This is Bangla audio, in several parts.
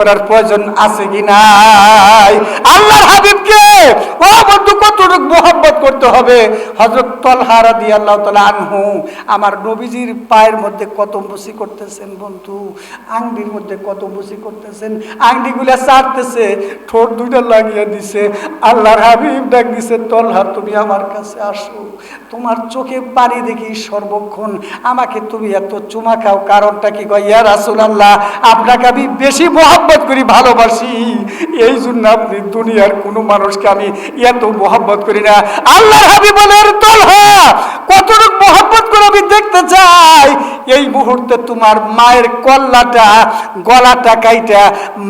করার প্রয়োজন আছে কি নাই? আল্লাহর হাবিবকে ও বন্ধু কতটুকু মোহাব্বত করতে হবে। হযরত তালহা রাদিয়াল্লাহু তাআলা আনহু আমার নবীজির পায়ের মধ্যে কত মুসি করতেছেন বন্ধু, আংটির মধ্যে কত মুসি করতেছেন, আংটিগুলা চাটতেছে, ঠোঁট দুইটা লাগিয়ে দিছে। আল্লাহর হাবিব ডাক দিছে, তালহা তুমি আমার কাছে আসো, তোমার চোখে পানি দেখি সর্বক্ষণ, আমাকে তুমি এত চুমা খাও, কারণটা কি? কয় ইয়া রাসূলুল্লাহ, আপনাকে আমি বেশি মোহাব্বত করি, ভালোবাসি, এই জন্য আপনি দুনিয়ার কোনো মানুষকে আমি এত মোহাব্বত করি না। আল্লাহর হাবিব বলেন, তালহা কতটুকু মোহাব্বত করে আমি দেখতে চাই। এই মুহূর্তে তোমার মায়ের কল্লাটা, গলাটা কাইটা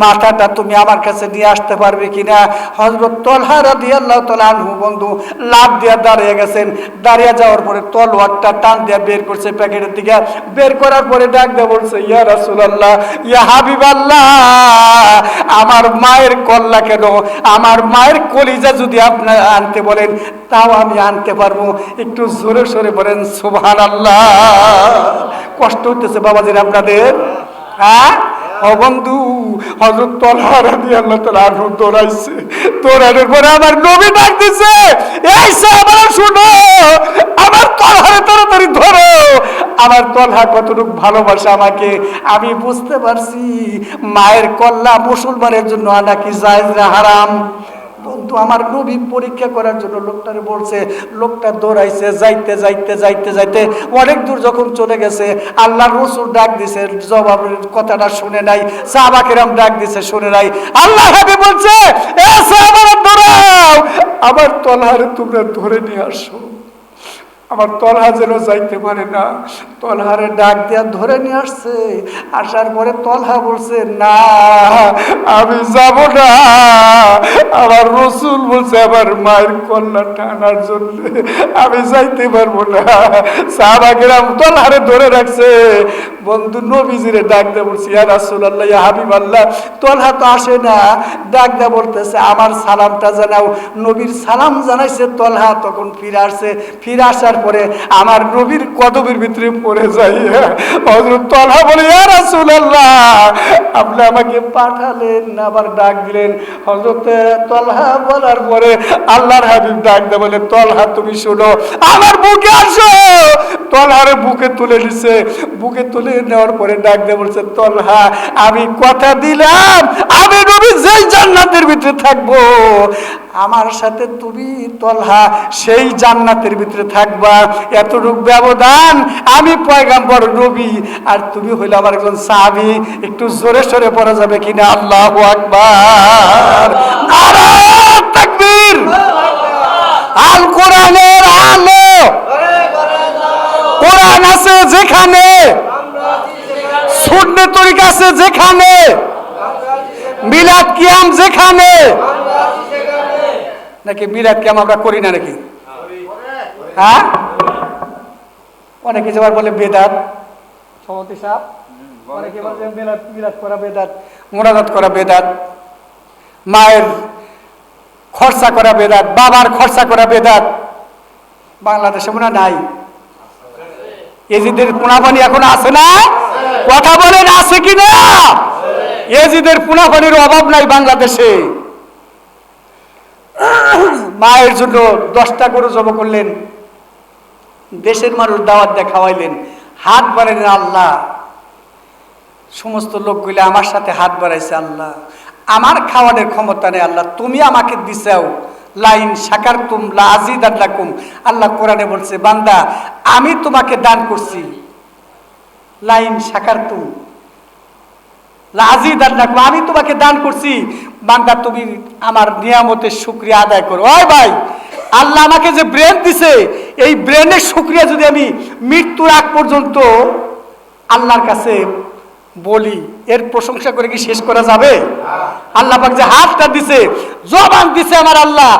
মাথাটা তুমি আমার কাছে নিয়ে আসতে পারবে কিনা? হযরত তালহা রাদিয়াল্লাহু তাআলা আনহু বন্ধু লাফ দিয়ে দাঁড়িয়ে গেছেন। দাঁড়িয়ে যাওয়ার পরে তলোয়ারটা টান দিয়ে বের করছে প্যাকেটের দিকে। বের করার পরে ডাক দিয়ে বলছে, ইয়া রাসূলুল্লাহ, ইয়া হাবিবাল্লাহ, আমার মায়ের কল্লা কেন, আমার মায়ের কলিজা যদি আপনি আনতে বলেন তাও আমি আনতে পারবো। একটু জোরে সোরে বলেন সুবহানাল্লাহ। কষ্ট হইতেছে বাবাজির আপনাদের? হ্যাঁ ও বন্ধু, হযরত তালহা রাদিয়াল্লাহু তাআলা আনহু দৌড়াইছে। দৌড়ানোর পরে আমার নবী ডাক দিছে, এই সাহাবারা শুনো, আমার তালহারে তাড়াতাড়ি ধরো। আমার তালহা কতটুকু ভালোবাসে আমাকে আমি বুঝতে পারছি। মায়ের কল্লা মুসলমানের জন্য আনা কি জায়েজ না হারাম? বন্ধু আমার নবী পরীক্ষা করার জন্য লোকটারে বলছে। লোকটা দৌড়াইছে, যাইতে যাইতে যাইতে যাইতে অনেক দূর যখন চলে গেছে, আল্লাহর রাসূল ডাক দিছে, জবাবের কথাটা শুনে নাই। সাহাবা কেরাম ডাক দিছে, শুনে নাই। আল্লাহ হাবিব বলছে, এ সাহাবারা দৌড়াও, আমার তালহারে তোমরা ধরে নিয়ে আসো। আমার তালহা যেন যাইতে পারে না। তালহারে ডাক দিয়া ধরে নিয়ে আসছে। আসার পরে তালহা বলছে, না আমি যাব না, আমার রাসূল বলছে আমার মায়ের কল্যাণটা আনার জন্য, আমি যাইতে পারবো না। সাহাবা কেরাম তালহারে ধরে রাখছে। বন্ধু নবীজিরে ডাক দিয়ে বলছে, ইয়া রাসূলুল্লাহ, ইয়া হাবিবাল্লাহ, তালহা তো আসে না। ডাক দিয়ে বলতেছে, আমার সালামটা জানাও। নবীর সালাম জানাইছে তালহা, তখন ফিরে আসছে। ফিরে আসার পরে আমার নবীর কদমের ভিতরে পড়ে যাই। হযরত তালহা বলে, ইয়া রাসূলুল্লাহ, আপনি আমাকে পাঠালেন, আবার ডাক দিলেন। হযরত তালহা বলার পরে আল্লাহর হাবিব ডাক দিয়ে বলে, তালহা তুমি শোনো, আমার বুকে আসো। তালহারে বুকে তুলে নিছে। বুকে তুলে নেওয়ার পরে ডাক দিয়ে বলছে, তালহা আমি কথা দিলাম আমি নবী যেই জান্নাতের ভিতরে থাকবো, আমার সাথে তুমি তালহা সেই জান্নাতের ভিতরে থাকবা। এতটুকু ব্যবধান, আমি পয়গম্বর নবী আর তুমি হইলে আমার একজন সাহাবী। একটু জোরে সোরে পড়া যাবে কিনা? আল্লাহু আকবার, নারায়ে তাকবীর। আল কোরআনের আলো, কোরআন আছে যেখানে, সুন্নাত তরিকা আছে যেখানে, মিলাদ কিয়াম যেখানে, নাকি মিলাদ কিয়াম আমরা করি না নাকি? হ্যাঁ, অনেকে যেবার বলে বেদাত, সভাপতি সাহেব, অনেকে বলে মিলাদ করা বেদাত, মুনাজাত করা বেদাত, মায়ের খরচা করা বেদাত, বাবার খরচা করা বেদাত। বাংলাদেশে মনে নাই? এজিদের পুনাপানি এখন আছে না? কথা বলেন আছে কিনা? এজিদের পুনাপানির অভাব নাই বাংলাদেশে। মায়ের জন্য 10টা গরু জবাই করলেন, দেশের মানুষ দাওয়াত দিয়ে খাওয়াইলেন, হাত বাড়াইলেন। আল্লাহ, সমস্ত লোকগুলো আমার সাথে হাত বাড়াইছে। আল্লাহ, আমার খাওয়ানোর ক্ষমতা নেই, আল্লাহ তুমি আমাকে দিছাও। লাইন শাকারতুম লা আযীদান্নাকুম। আল্লাহ কোরআনে বলছে, বান্দা আমি তোমাকে দান করছি, লাইন শাকারতুম লা আযীদান্নাকুম, আমি তোমাকে দান করছি, বান্দা তুমি আমার নিয়ামতের শুকরিয়া আদায় করো। ওই ভাই, আল্লাহ আমাকে যে ব্রেন দিছে, এই ব্রেনের শুকরিয়া যদি আমি মৃত্যুর আগ পর্যন্ত আল্লাহর কাছে বলি, এর প্রশংসা করে কি শেষ করা যাবে? আল্লাহ পাক যে হাতটা দিছে, জবান দিছে আমার আল্লাহ,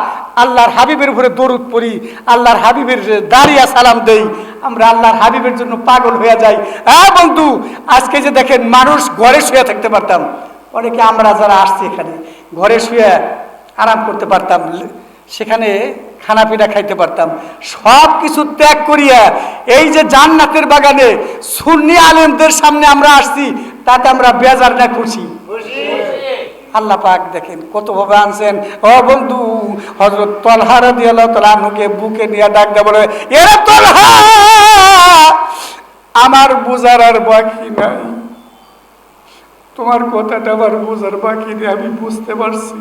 আল্লাহর হাবিবের উপরে দরুদ পড়ি, আল্লাহর হাবিবের দাঁড়িয়ে সালাম দেই, আমরা আল্লাহর হাবিবের জন্য পাগল হয়ে যাই। হ্যাঁ বন্ধু, আজকে যে দেখেন মানুষ ঘরে শুয়ে থাকতে পারতাম, অনেকে আমরা যারা আসছি এখানে ঘরে শুয়ে আরাম করতে পারতাম, সেখানে খানা পিনা খাইতে পারতাম। সব কিছু ত্যাগ করিয়া এই যে জান্নাতের বাগানে সুন্নি আলেমদের সামনে আমরা আসছি, তাতে আমরা বেজার না খুশি? আল্লাহ পাক দেখেন কত ভাবে আনছেন। ও বন্ধু, হযরত তালহা রাদিয়াল্লাহু তাআলা আনহুকে বুকে নিয়ে ডাক দেয়া বলে, এরে তালহা, আমার বুঝার আর বাকি নাই, তোমার কথাটা আমার বুঝার বাকি নেই, আমি বুঝতে পারছি।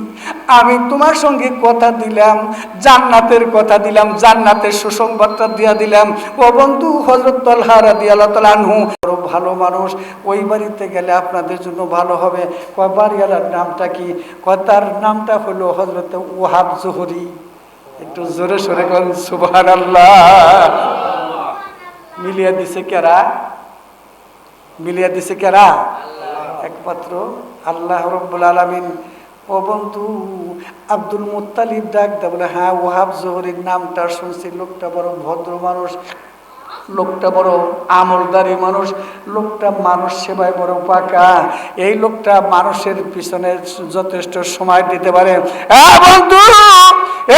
আমি তোমার সঙ্গে কথা দিলাম, জান্নাতের কথা দিলাম, জান্নাতের সুসংবাদটা দিয়া দিলাম। ও বন্ধু, হযরত তালহা রাদিয়াল্লাহু তাআলা আনহু বড় ভালো মানুষ, ওই বাড়িতে গেলে আপনাদের জন্য ভালো হবে। কয় বাড়িওয়ালার নামটা কি? কয় তার নামটা হলো হযরত ওয়াহাব জোহরি। একটু জোরে সরে বলেন সুবহানাল্লাহ। মিলিয়ে দিছে কেরা? মিলিয়ে দিছে কেরা? একমাত্র আল্লাহ রাব্বুল আলামিন। ও বন্ধু, আব্দুল মুত্তালিব ডাক দেয়া বলে, হ্যাঁ ওয়াহাব জোহরির নামটা শুনছি, লোকটা বড় ভদ্র মানুষ, লোকটা বড় আমলদারি মানুষ, লোকটা মানুষ সেবায় বড় পাকা, এই লোকটা মানুষের পিছনে যথেষ্ট সময় দিতে পারে। হ্যাঁ বন্ধু,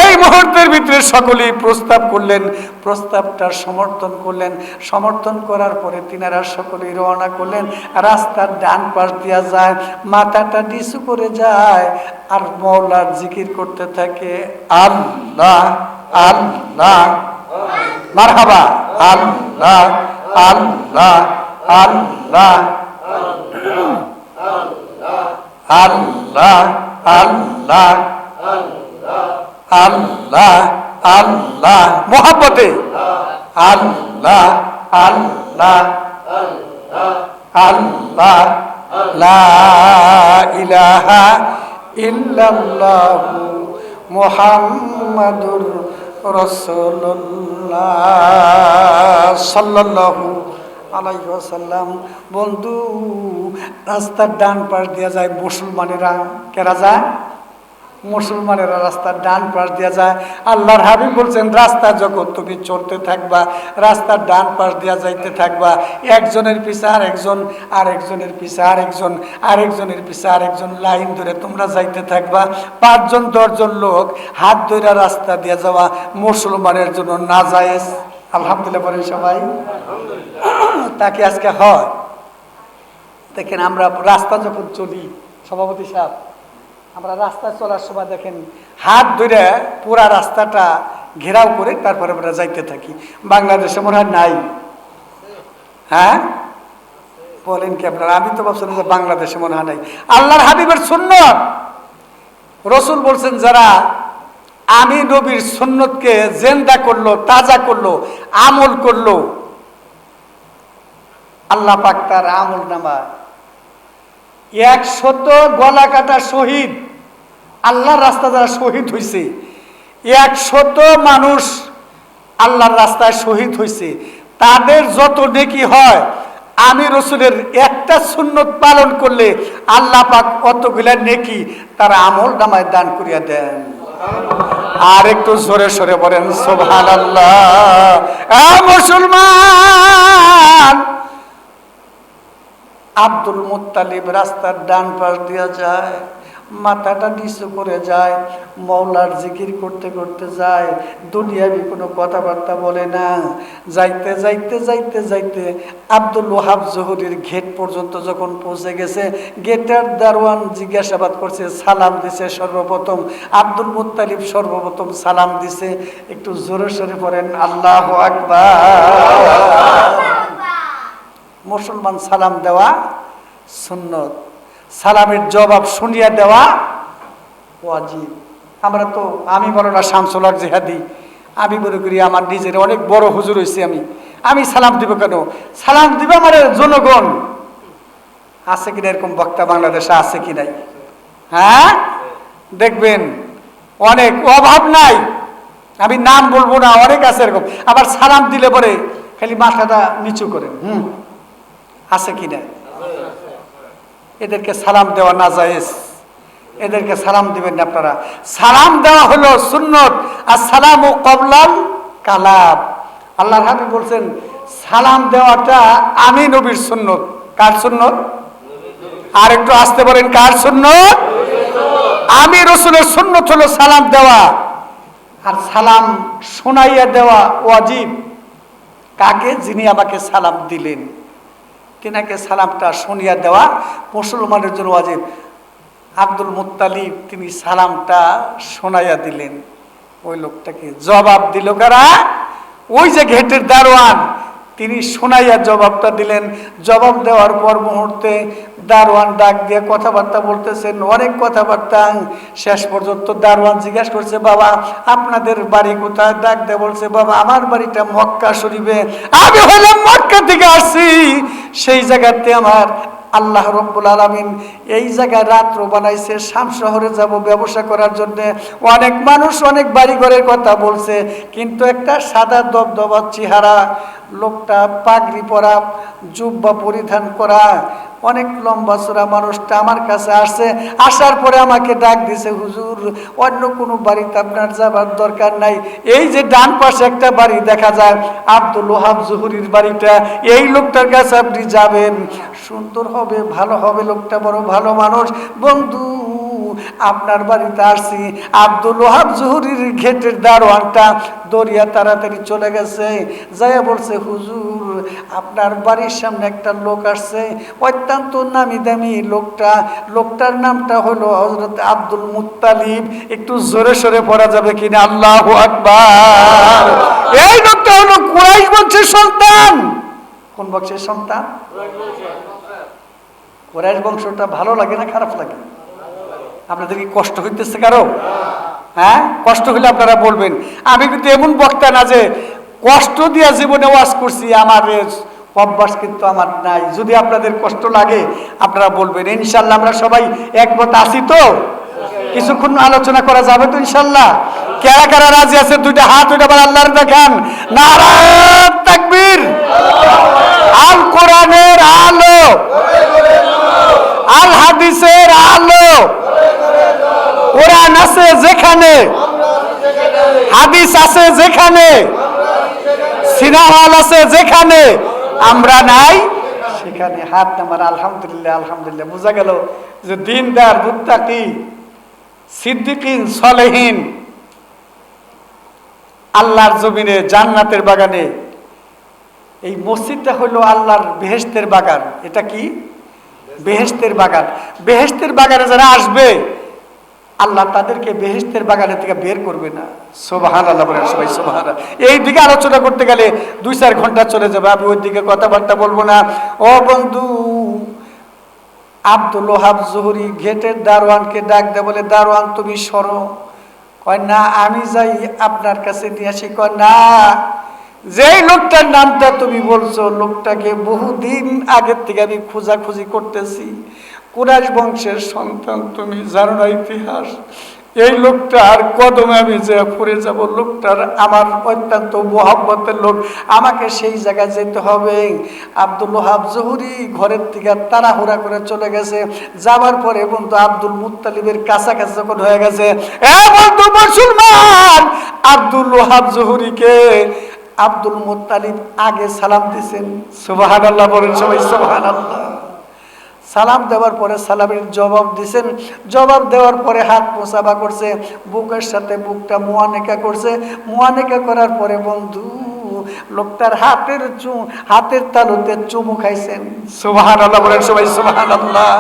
এই মুহূর্তের ভিতরে সকলেই প্রস্তাব করলেন, প্রস্তাবটা সমর্থন করলেন। সমর্থন করার পরে তিনারা সকলেই রওনা করলেন। রাস্তার ডান পাশ দিয়া যায়, মাথাটা নিচু করে যায় আর মওলার জিকির করতে থাকে, আল্লাহ আল্লাহ মারহাবা, আল্লাহ আল্লাহ আল্লাহ আল্লাহ আল্লাহ আল্লাহ আল্লাহ মোহাব্বতে, আল্লাহ আল্লাহ আল্লাহ লা ইলাহা ইল্লাল্লাহু মুহাম্মাদুর রাসূলুল্লাহ সাল্লাল্লাহু আলাইহি ওয়াসাল্লাম। বন্ধু, রাস্তার ডান পাশ দিয়া যায় মুসলমানেরা। কেরা যায়? মুসলমানেরা রাস্তার ডান পাশ দিয়া যায়। আল্লাহর হাবিব বলছেন, রাস্তা যখন তুমি চলতে থাকবা, রাস্তার ডান পাশ দিয়া যাইতে থাকবা, একজনের পিছে আরেকজন, আরেকজনের পিছে আরেকজন, আরেকজনের পিছে আরেকজন, লাইন ধরে তোমরা যাইতে থাকবা। 5 জন 10 জন লোক হাত ধরে রাস্তা দিয়ে যাওয়া মুসলমানের জন্য নাজায়েজ। আলহামদুলিল্লাহ বলেন সবাই। তাকে আজকে হয় দেখেন, আমরা রাস্তা যখন চলি, সভাপতি সাহেব, আমরা রাস্তায় চলার সময় দেখেন হাত ধরে পুরা রাস্তাটা ঘেরাও করে তারপরে আমরা যাইতে থাকি। বাংলাদেশে মনে হয় নাই? হ্যাঁ বলেন কি আপনারা? আমি তো ভাবছিলাম যে বাংলাদেশে মনে হয় নাই। আল্লাহর হাবিবের সুন্নত, রসুল বলছেন, যারা আমি নবীর সুন্নতকে জিন্দা করলো, তাজা করলো, আমল করলো, আল্লাহ পাক তার আমল নামা 100 গলা কাটা শহীদ, আল্লাহর রাস্তা যারা শহীদ হয়েছে, 100 মানুষ আল্লাহর রাস্তায় শহীদ হয়েছে, তাদের যত নেকি হয়, আমি রসুলের একটা সুন্নত পালন করলে আল্লাহ পাক অতগুলা নেকি তার আমল নামায় দান করিয়া দেন। আর একটু জোরে সরে বলেন সুবহানাল্লাহ। মুসলমান, আব্দুল মুত্তালিব রাস্তার ডান পাশ দিয়া যায়, মাথাটা নিচু করে যায়, মওলার জিকির করতে করতে যায়, দুনিয়াবি কোনো কথাবার্তা বলে না। যাইতে যাইতে যাইতে যাইতে আব্দুল ওয়াহাব জোহরির গেট পর্যন্ত যখন পৌঁছে গেছে, গেটের দারোয়ান জিজ্ঞাসাবাদ করছে, সালাম দিছে সর্বপ্রথম। আব্দুল মুত্তালিব সর্বপ্রথম সালাম দিছে। একটু জোরে সরে পড়েন আল্লাহু আকবার। মুসলমান সালাম দেওয়া সুন্নত, সালামের জবাব শুনিয়া দেওয়া ওয়াজিব। আমরা তো, আমি বলো না শামসুল হক জিহাদি, আমি মনে করি আমার নিজের অনেক বড় হুজুর হয়েছি, আমি সালাম দিব কেন? সালাম দিব আমার জনগণ। আছে কিনা এরকম বক্তা বাংলাদেশে? আছে কি নাই? হ্যাঁ দেখবেন অনেক, অভাব নাই, আমি নাম বলবো না, অনেক আছে এরকম। আবার সালাম দিলে পরে খালি মাথাটা নিচু করে, আছে কিনা? এদেরকে সালাম দেওয়া নাজায়েজ, এদেরকে সালাম দিবেন না আপনারা। সালাম দেওয়া হলো সুন্নত, আর সালামু ক্বাবলাল কালাম। আল্লাহর হাবিব বলছেন, সালাম দেওয়াটা আমি নবীর সুন্নত। কার সুন্নত? আর একটু আসতে বলেন, কার সুন্নত? আমি রসুলের সুন্নত হলো সালাম দেওয়া, আর সালাম শোনাইয়া দেওয়া ওয়াজিব। কাকে? যিনি আমাকে সালাম দিলেন, তিনাকে সালামটা শুনিয়া দেওয়া মুসলমানের জন্য ওয়াজিব। আব্দুল মুত্তালিব তিনি সালামটা শোনাইয়া দিলেন ওই লোকটাকে। জবাব দিল কারা? ওই যে গেটের দারোয়ান, তিনি শোনাইয়া জবাবটা দিলেন। জবাব দেওয়ার পর মুহূর্তে দারোয়ান ডাক দিয়ে কথাবার্তা বলতেছেন, অনেক কথাবার্তা। শেষ পর্যন্ত দারোয়ান জিজ্ঞাসা করছে, বাবা আপনাদের বাড়ি কোথায়? ডাক দিয়ে বলছে, বাবা আমার বাড়িটা মক্কা শরীফে। আমি হলাম মক্কা থেকে আসছি, সেই জায়গাতে আমার আল্লাহ রব্বুল আলামিন এই জায়গায় রাত্র বানাইছে, শাম শহরে যাব ব্যবসা করার জন্য। অনেক মানুষ অনেক বাড়ি ঘরের কথা বলছে, কিন্তু একটা সাদা দবদবা চেহারা লোকটা, পাগড়ি পরা, জুব্বা পরিধান করা, অনেক লম্বা চড়া মানুষটা আমার কাছে আসছে। আসার পরে আমাকে ডাক দিছে, হুজুর অন্য কোনো বাড়িতে আপনার যাবার দরকার নাই, এই যে ডান পাশে একটা বাড়ি দেখা যায় আব্দুল ওহাব জহুরীর বাড়িটা, এই লোকটার কাছে আপনি যাবেন, সুন্দর হবে, ভালো হবে, লোকটা বড় ভালো মানুষ। বন্ধু আপনার বাড়িতে আসছি। আব্দুল ওহাব জহুরীর গেটের দারোয়ানটা দরিয়া তাড়াতাড়ি চলে গেছে, যাইয়া বলছে, হুজুর আপনার বাড়ির সামনে একটা লোক আসছে, অত্যন্ত নামি দামি লোকটা, লোকটার নামটা হলো হযরত আব্দুল মুত্তালিব। একটু জোরে সোরে পড়া যাবে কিনা? আল্লাহু আকবার। এই লোকটা হলো কুরাইশ বংশের সন্তান। কোন বংশের সন্তান? কুরাইশ বংশটা ভালো লাগে না খারাপ লাগে? আপনাদের কি কষ্ট হইতেছে কারো? হ্যাঁ, কষ্ট হলে আপনারা বলবেন। আমি কিন্তু এমন বক্তা না যে কষ্ট দিয়া জীবনে ওয়াজ করছি, আমার অভ্যাস কিন্তু আমার নাই। যদি আপনাদের কষ্ট লাগে আপনারা বলবেন। ইনশাল্লাহ আমরা সবাই একমত আছি তো? কিছুক্ষণ আলোচনা করা যাবে তো ইনশাল্লাহ? কারা কারা রাজি আছে? দুইটা হাত উঠে আবার আল্লাহর দেখান। নারায়ে তাকবীর। আল কোরআনের আলো, আল হাদিসের আলো। কোরআন আছে যেখানে, হাদিস আছে যেখানে, সিনেমা হল আছে যেখানে, আমরা নাই সেখানে। হাত নামান। আলহামদুলিল্লাহ, আলহামদুলিল্লাহ। বোঝা গেল যে দিনদার, মুত্তাকি, সিদ্দিকিন, সলেহিন আল্লাহর জমিনে, জান্নাতের বাগানে। এই মসজিদটা হলো আল্লাহর বেহেশতের বাগান। এটা কি? বেহেশতের বাগান। বেহেশতের বাগানে যারা আসবে আল্লাহ তাদেরকে বেহেশতের বাগানের থেকে বের করবে না। সুবহানাল্লাহ বলেন সবাই সুবহানাল্লাহ। এই দিকে আলোচনা করতে গেলে 2-4 ঘন্টা চলে যাবে, আমি ওই দিকে কথাবার্তা বলবো না। ও বন্ধু, আব্দুল ওহাব জহুরী গেটের দারোয়ানকে ডাক দেয়, বলে, দারোয়ান তুমি সরো। কয় না, আমি যাই আপনার কাছে নিয়ে আসি। কয় না, যেই লোকটার নামটা তুমি বলছো, লোকটাকে বহুদিন আগের থেকে আমি খোঁজাখুঁজি করতেছি। কুরাইশ বংশের সন্তান, তুমি জানো না ইতিহাস, এই লোকটার কদমে আমি যে পড়ে যাব। লোকটার আমার অত্যন্ত মহব্বতের লোক, আমাকে সেই জায়গায় যেতে হবে। আব্দুল ওহাব জহুরী ঘরের থেকে তাড়াহুড়া করে চলে গেছে। যাবার পরে বন্ধু আব্দুল মুত্তালিবের কাছাকাছি যখন হয়ে গেছে, এ বন্ধু মুসলমান, আব্দুল ওহাব জহুরীকে আব্দুল মুত্তালিব আগে সালাম দিছেন। সুবহানাল্লাহ বলেন সবাই সুবহানাল্লাহ। সালাম দেওয়ার পরে সালামের জবাব দিছেন। জবাব দেওয়ার পরে হাত মোসাফা করছে, বুকের সাথে বুকটা মুয়ানেকা করছে। মুয়ানেকা করার পরে বন্ধু লোকটার হাতের তালুতে চুমু খাইছেন। সুবহানাল্লাহ বলেন সবাই সুবহানাল্লাহ।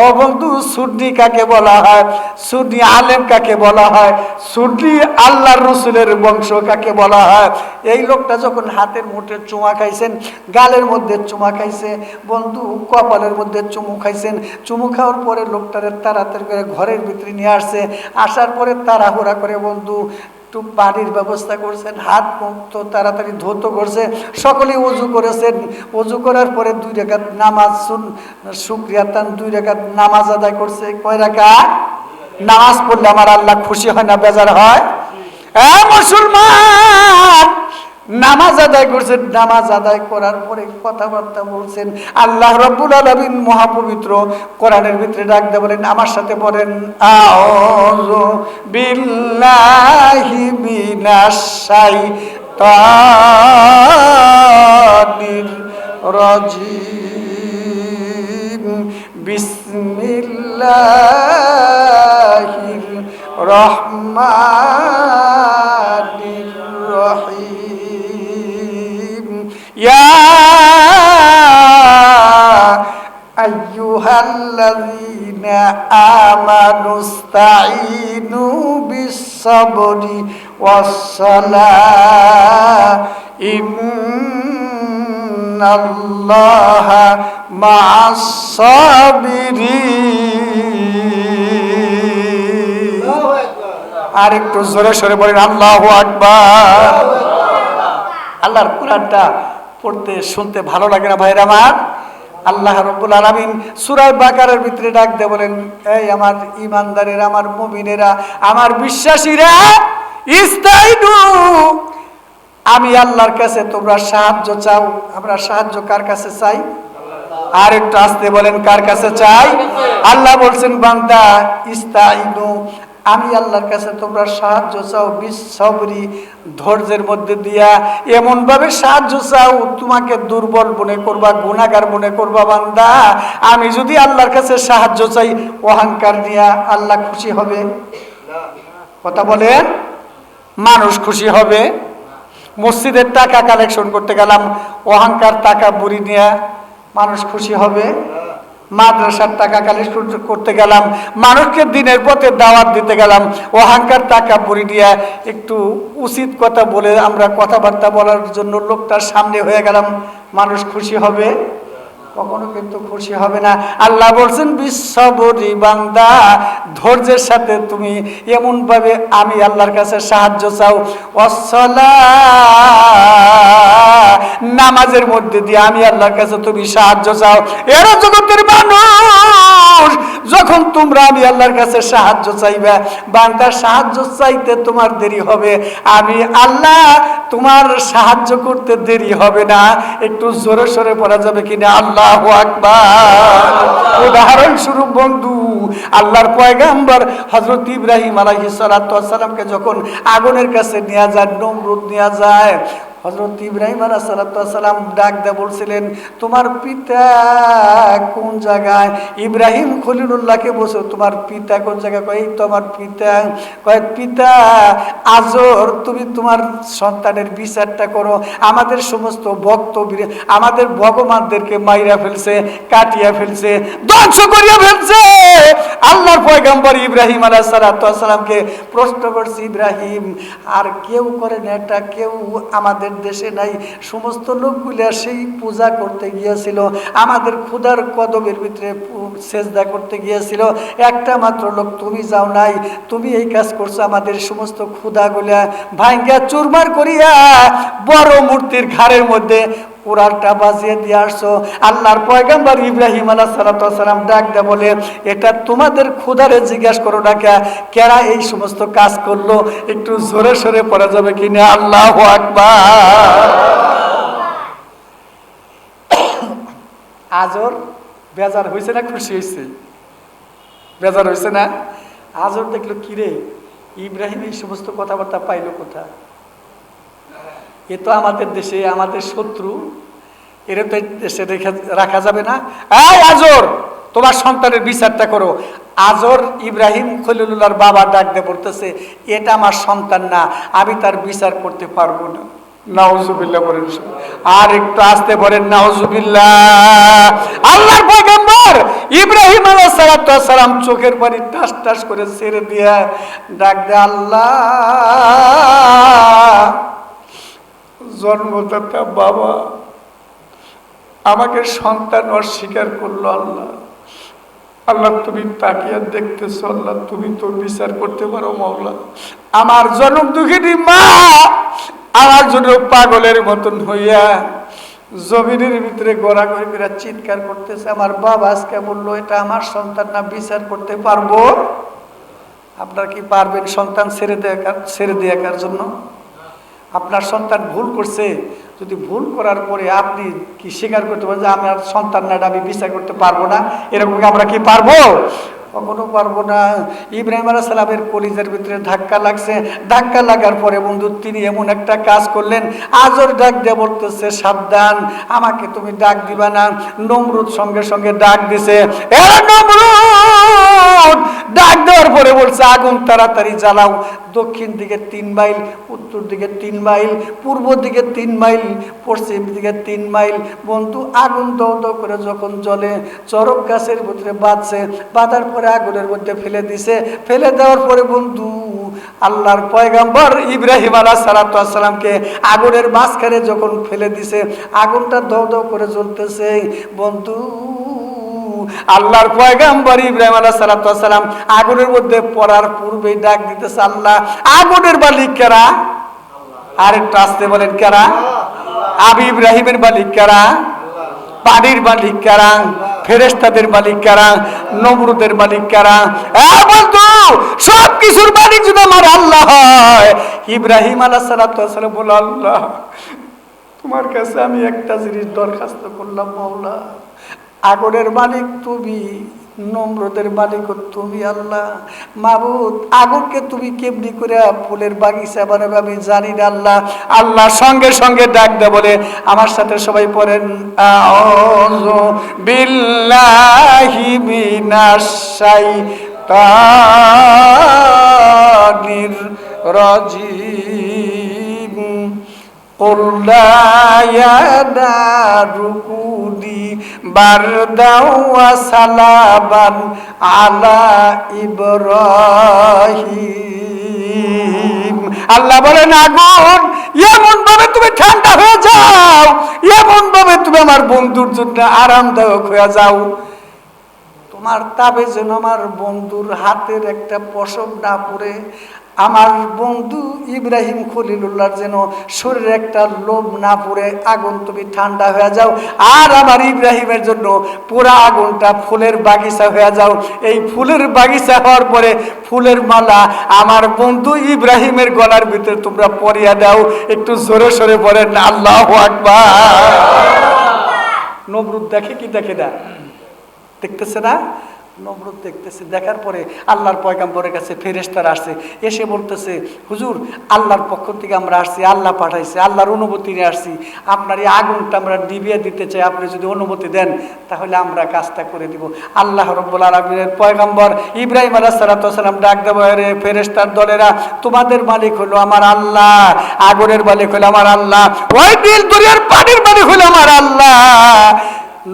ও বন্ধু, সুন্নি কাকে বলা হয়? সুন্নি আলেম কাকে বলা হয়? সুন্নি আল্লাহর রাসূলের বংশ কাকে বলা হয়? এই লোকটা যখন হাতের মুঠে চুমা খাইছেন, গালের মধ্যে চুমা খাইছে, বন্ধু কপালের মধ্যে চুমু খাইছেন। চুমু খাওয়ার পরে লোকটারে তাড়াতাড়ি করে ঘরের ভিতরে নিয়ে আসছে। আসার পরে তাড়াহুড়া করে বন্ধু একটু পানির ব্যবস্থা করছেন, হাত মুখ তো তাড়াতাড়ি ধৌত করছে, সকলেই ওযু করেছেন। ওযু করার পরে 2 রাকাত নামাজ, শুকরিয়াতান 2 রাকাত নামাজ আদায় করছে। কয় রাকাত? নামাজ পড়লে আমার আল্লাহ খুশি হয় না বেজার হয়? মুসলমান, নামাজ আদায় করছেন। নামাজ আদায় করার পরে কথাবার্তা বলছেন। আল্লাহ রাব্বুল আলামিন মহাপবিত্র কোরআনের ভিতরে ডাক দিয়ে বলেন, আমার সাথে বলেন, আউযু বিল্লাহি মিনাশ শাইতানির রাজিম। বিসমিল্লাহির রহমানির রহিম। ইয়া আইয়ুহাল্লাযীনা আমানুস্তাঈনু বিস-সাবরি ওয়াস-সালাহ ইন্নাল্লাহা মা'আস-সাবিরিন। আর একটু জোরে সরে বলেন আল্লাহু আকবার। আল্লাহর কোরআনটা পড়তে শুনতে ভালো লাগে না ভাইরা আমার? আল্লাহ রাব্বুল আলামিন সূরা বাকারার ভিতরে ডাক দিয়ে বলেন, এই আমার ঈমানদারেরা, আমার মুমিনেরা, আমার বিশ্বাসীরা, ইস্তাইনু, আমি আল্লাহর কাছে তোমরা সাহায্য চাও। আমরা সাহায্য কার কাছে চাই? আর একটু আসতে বলেন, কার কাছে চাই? আল্লাহ বলছেন, বান্দা ইস্তাইনু, আমি আল্লাহর কাছে তোমরা সাহায্য চাও বিস-সাবরি, ধৈর্যের মধ্যে দিয়া। এমন ভাবে সাহায্য চাও তোমাকে দুর্বল মনে করবা, গুনাহগার মনে করবা। বান্দা, আমি যদি আল্লাহর কাছে সাহায্য চাই অহংকার নিয়া, আল্লাহ খুশি হবে? কথা বলেন, মানুষ খুশি হবে? মসজিদের টাকা কালেকশন করতে গেলাম অহংকার টাকা বুড়ি নিয়া, মানুষ খুশি হবে? মাদ্রাসার টাকা কালেকশন করতে গেলাম, মানুষকে দিনের পথে দাওয়াত দিতে গেলাম অহংকার টাকা বুড়ি দিয়া, একটু উচিত কথা বলে আমরা কথাবার্তা বলার জন্য লোকটার সামনে হয়ে গেলাম, মানুষ খুশি হবে? কখনো কিন্তু খুশি হবে না। আল্লাহ বলছেন বিস-সাবরি, বান্দা ধৈর্যের সাথে তুমি এমন ভাবে আমি আল্লাহর কাছে সাহায্য চাও। ওয়াস-সালাহ, নামাজের মধ্যে দিয়ে আমি আল্লাহর কাছে তুমি সাহায্য চাও। এরা জগতের মানুষ, যখন তোমরা আমি আল্লাহর কাছে সাহায্য চাইবা, বান্দা সাহায্য চাইতে তোমার দেরি হবে, আমি আল্লাহ তোমার সাহায্য করতে দেরি হবে না। একটু জোরে সরে পড়া যাবে কিনা আল্লাহু আকবার। উদাহরণস্বরূপ বন্ধু, আল্লাহর পয়গম্বর হযরত ইব্রাহিম আলাইহিস সালাতু ওয়াস সালামকে যখন আগুনের কাছে নিয়ে যায়, নমরুদ নিয়ে যায়, হযরত ইব্রাহিম আলাইহিস সালাতু ওয়াস সালাম ডাক দিয়ে বলছিলেন, তোমার পিতা কোন জায়গায়? ইব্রাহিম খলিলুল্লাহকে বলছে, তোমার পিতা কোন জায়গায়? কয়, এই তো আমার পিতা। কয়, পিতা আজর, তুমি তোমার সন্তানের বিচারটা করো। আমাদের সমস্ত ভক্ত, আমাদের ভগবানদেরকে মাইরা ফেলছে, কাটিয়া ফেলছে, ধ্বংস করিয়া ফেলছে। আল্লাহর পয়গম্বর ইব্রাহিম আলাইহিস সালাতু ওয়াস সালামকে প্রশ্ন করছে, ইব্রাহিম, আর কেউ করে না এটা? কেউ আমাদের দেশে নাই? সমস্ত লোকগুলা সেই পূজা করতে গিয়েছিল, আমাদের খোদার কদমের ভিতরে সেজদা করতে গিয়েছিল, একটা মাত্র লোক তুমি যাও নাই। তুমি এই কাজ করছো, আমাদের সমস্ত খোদাগুলা ভাঙ্গা চুরমার করিয়া বড় মূর্তির ঘাড়ের মধ্যে কোরআনটা বাজিয়ে দিয়ে আসছো। আল্লাহর পয়গম্বর ইব্রাহিম আলাইহিস সালাতু ওয়াস সালাম ডাক দিয়ে বলে, এটা তোমাদের খোদারে জিজ্ঞাসা করো না কেরা এই সমস্ত কাজ করলো। একটু জোরে সরে পড়া যাবে কিনা আল্লাহু আকবার। আজর বেজার হয়েছে না খুশি হয়েছে? বেজার হয়েছে না? আজর দেখলো, কিরে ইব্রাহিম এই সমস্ত কথাবার্তা পাইলো কোথা? এ তো আমাদের দেশে, আমাদের শত্রু, এর তো দেশে রাখা যাবে না। এই আজর, তোমার সন্তানের বিচারটা করো। আজর ইব্রাহিম খলিলুল্লাহর বাবা ডাক দিয়ে বলতেছে, এটা আমার সন্তান না, আমি তার বিচার করতে পারবো না। নাউজুবিল্লাহ বলেন। আর একটু আসতে বলেন নাউজুবিল্লাহ। আল্লাহর পয়গম্বর ইব্রাহিম আলাইহিস সালাতু ওয়াস সালাম চোখের পানি টাস টাস করে ছেড়ে দিয়া ডাক দেয়, আল্লাহ, জন্মদাতা বাবা আমাকে সন্তান অস্বীকার করলো। আল্লাহ, আল্লাহ তুমি তাকিয়ে দেখতেছো, আল্লাহ তুমি তো বিচার করতে পারো। মাওলা, আমার জন্ম দুঃখিনী মা আমার জন্য পাগলের মতন হইয়া জমিনের ভিতরে গড়াগড়ি করে চিৎকার করতেছে। আমার বাবা আজকে বললো, এটা আমার সন্তান না, বিচার করতে পারবো। আপনারা কি পারবেন সন্তান ছেড়ে দেওয়ার জন্য? আপনার সন্তান ভুল করছে, যদি ভুল করার পরে আপনি কি স্বীকার করতে পারেন যে আমার সন্তান না, আমি বিচার করতে পারবো না? এরকম আমরা কি পারবো? কখনো পারবো না। ইব্রাহিম আলাইহিস সালামের কলিজার ভিতরে ধাক্কা লাগছে। ধাক্কা লাগার পরে বন্ধু তিনি এমন একটা কাজ করলেন, আজর ডাক দিয়ে বলতেছে, সাবধান, আমাকে তুমি ডাক দিবা না। নমরুদ সঙ্গে সঙ্গে ডাক দিছে। এ নমরুদ! ডাক দেওয়ার পরে বলছে আগুন তাড়াতাড়ি জ্বালাও। দক্ষিণ দিকে 3 মাইল, উত্তর দিকে 3 মাইল, পূর্ব দিকে 3 মাইল, পশ্চিম দিকে 3 মাইল। বন্ধু আগুন দাও দাও করে যখন জ্বলে, চরক গাছের ভিতরে বাঁধছে, বাঁধার পরে আগুনের মধ্যে ফেলে দিছে। ফেলে দেওয়ার পরে বন্ধু আল্লাহর পয়গম্বর ইব্রাহিম আলাইহিস সালামকে আগুনের মাঝখানে যখন ফেলে দিছে, আগুনটা দাও দাও করে জ্বলতেছে। বন্ধু আল্লাহর পয়গম্বর ইব্রাহিম আলাইহিস সালাম আগুনের মধ্যে পড়ার পূর্বেই ডাক দিতেছে, আল্লাহ আগুনের মালিক কারা? আরেকটু আসতে বলেন কারা? আমি ইব্রাহিমের মালিক কারা? পানির মালিক কারা? ফেরেশতাদের মালিক কারা? নমরুদের মালিক কারা? বন্ধু সব কিছুর মালিক যদি আমার আল্লাহ হয়, ইব্রাহিম আলাইহিস সালাম বলল, আল্লাহ তোমার কাছে আমি একটা জিনিস দরখাস্ত করলাম, মাওলা আগুনের মালিক তুমি, নমরুদের মালিক তুমি আল্লাহ। মাবুদ আগুনকে তুমি কেমনি করে ফুলের বাগিচা বানাবে আমি জানি না আল্লাহ। আল্লাহ সঙ্গে সঙ্গে ডাক দে বলে, আমার সাথে সবাই পড়েন, আউযু বিল্লাহি মিনাশ শাইতানির রাজিম। قل لا ينال كوني بردا وسلاما على إبراهيم। আল্লাহ বলেন আগুন এমন ভাবে তুমি ঠান্ডা হয়ে যাও, এমন ভাবে তুমি আমার বন্ধুর জন্য আরামদায়ক হয়ে যাও, তোমার তাবে যেন আমার বন্ধুর হাতের একটা পশম না পড়ে, আমার বন্ধু ইব্রাহিম খলিলুল্লাহর যেন শরীরে একটা লোভ না পড়ে, আগুন তুমি ঠান্ডা হয়ে যাও। আর আমার ইব্রাহিমের জন্য পুরা আগুনটা ফুলের বাগিচা হয়ে যাও। এই ফুলের বাগিচা হওয়ার পরে ফুলের মালা আমার বন্ধু ইব্রাহিমের গলার ভিতরে তোমরা পরিয়ে দাও। একটু জোরে সোরে পড়েন আল্লাহু আকবার। নমরুদ দেখে কি দেখে না? দেখতেছে না? নমরুদ দেখতেছে। দেখার পরে আল্লাহর পয়গম্বরের কাছে ফেরেশতারা আসছে, এসে বলতেছে, হুজুর আল্লাহর পক্ষ থেকে আমরা আসছি, আল্লাহ পাঠাইছে, আল্লাহর অনুমতি নিয়ে আসছি, আপনার এই আগুনটা আমরা নিভিয়ে দিতে চাই, আপনি যদি অনুমতি দেন তাহলে আমরা কাজটা করে দিব। আল্লাহ রাব্বুল আলামিনের পয়গম্বর ইব্রাহিম আলাইহিস সালাম ডাক দেব, রে ফেরেশতার দলেরা, তোমাদের মালিক হলো আমার আল্লাহ, আগুনের মালিক হলো আমার আল্লাহ, ওই নীল দরিয়ার পানির মালিক হলো আমার আল্লাহ।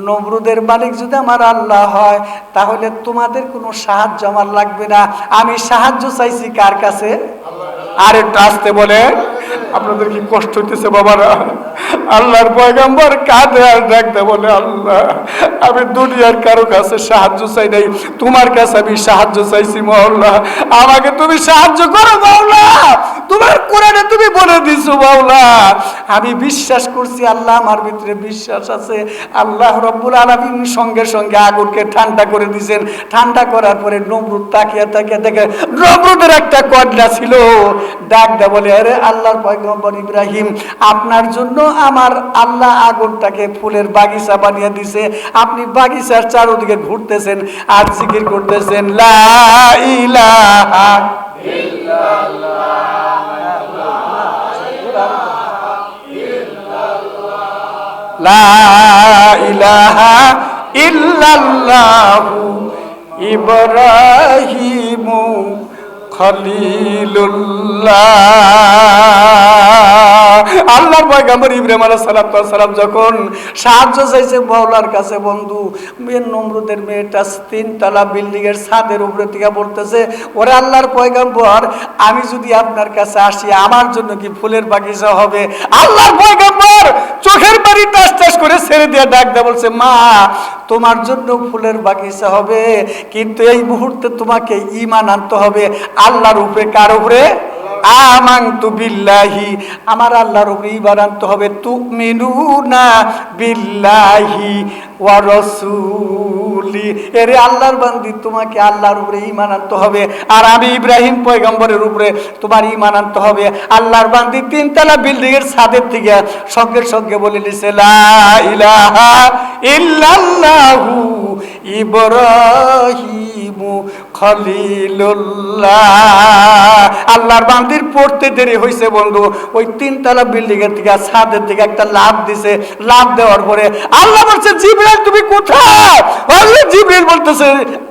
নমরুদের মালিক যদি আমার আল্লাহ হয় তাহলে তোমাদের কোনো সাহায্য আমার লাগবে না। আমি সাহায্য চাইছি কার কাছে? আর একটু আসতে বলে, আপনাদের কি কষ্ট হইতেছে বাবারা? আল্লাহর পয়গম্বর কাঁদে আর ডাকতে বলে, আল্লাহ আমি দুনিয়ার কারো কাছে সাহায্য চাই নাই, তোমার কাছে আমি সাহায্য চাইছি মাওলা, আমাকে তুমি সাহায্য করো মাওলা। তোমার কোরআনে তুমি বলে দিছো মাওলা, আমি বিশ্বাস করছি আল্লাহ, আমার ভিতরে বিশ্বাস আছে। আল্লাহ রাব্বুল আলামিন সঙ্গে সঙ্গে আগুনকে ঠান্ডা করে দিয়েছেন। ঠান্ডা করার পরে নমরুদ তাকিয়ে তাকিয়ে দেখে নমরুদের একটা কন্যা ছিল, ডাক দে বলে, আরে আল্লাহর পয়গম্বর ইব্রাহিম, আপনার জন্য আমার আল্লাহ আগুনটাকে ফুলের বাগিচা বানিয়ে দিছে, আপনি বাগিচার চারদিকে ঘুরতেছেন আর জিকির করতেছেন, লা ইলাহা লা ইলাহা ইল্লাল্লাহু ইব্রাহিমু খলিলুল্লাহ। আল্লাহর পয়গম্বর ইব্রাহিম আলাইহিস সালাম যখন সাহায্য চাইছে মাওলার কাছে, বন্ধু নমরুদের মেয়েটা 3 তলা বিল্ডিং এর ছাদের উপরে থেকে বলতেছে, ওরে আল্লাহর পয়গম্বর, আমি যদি আপনার কাছে আসি আমার জন্য কি ফুলের বাগিচা হবে? আল্লাহর পয়গম্বর চোখের পানি টাস টাস করে ছেড়ে দিয়ে ডাক দেয়া বলছে, মা তোমার জন্য ফুলের বাগিচা হবে, কিন্তু এই মুহূর্তে তোমাকে ঈমান আনতে হবে আল্লাহর উপরে। কার উপরে? আমানতু বিল্লাহি, আমার আল্লাহর উপরে ঈমান আনতে হবে। তুমিনুনা বিল্লাহি ওয়া রাসূলি, এরে আল্লাহর বান্দি তোমাকে আল্লাহর উপরে ঈমান আনতে হবে, আর আমি ইব্রাহিম পয়গম্বরের উপরে তোমার ঈমান আনতে হবে। আল্লাহর বান্দি 3 তলা বিল্ডিং এর ছাদের থেকে সঙ্গে সঙ্গে বলে দিছে, লা ইলাহা ইল্লাল্লাহু ইব্রাহিমু খলিলুল্লাহ। আল্লাহর বান্দির পড়তে দেরি হয়েছে বন্ধু, ওই 3 তলা বিল্ডিং এর থেকে ছাদের দিকে একটা লাফ দিছে। লাফ দেওয়ার পরে আল্লাহ বলছে, জিবরাইল তুমি কোথায়? আল্লাহ জিবরাইল বলতেছে,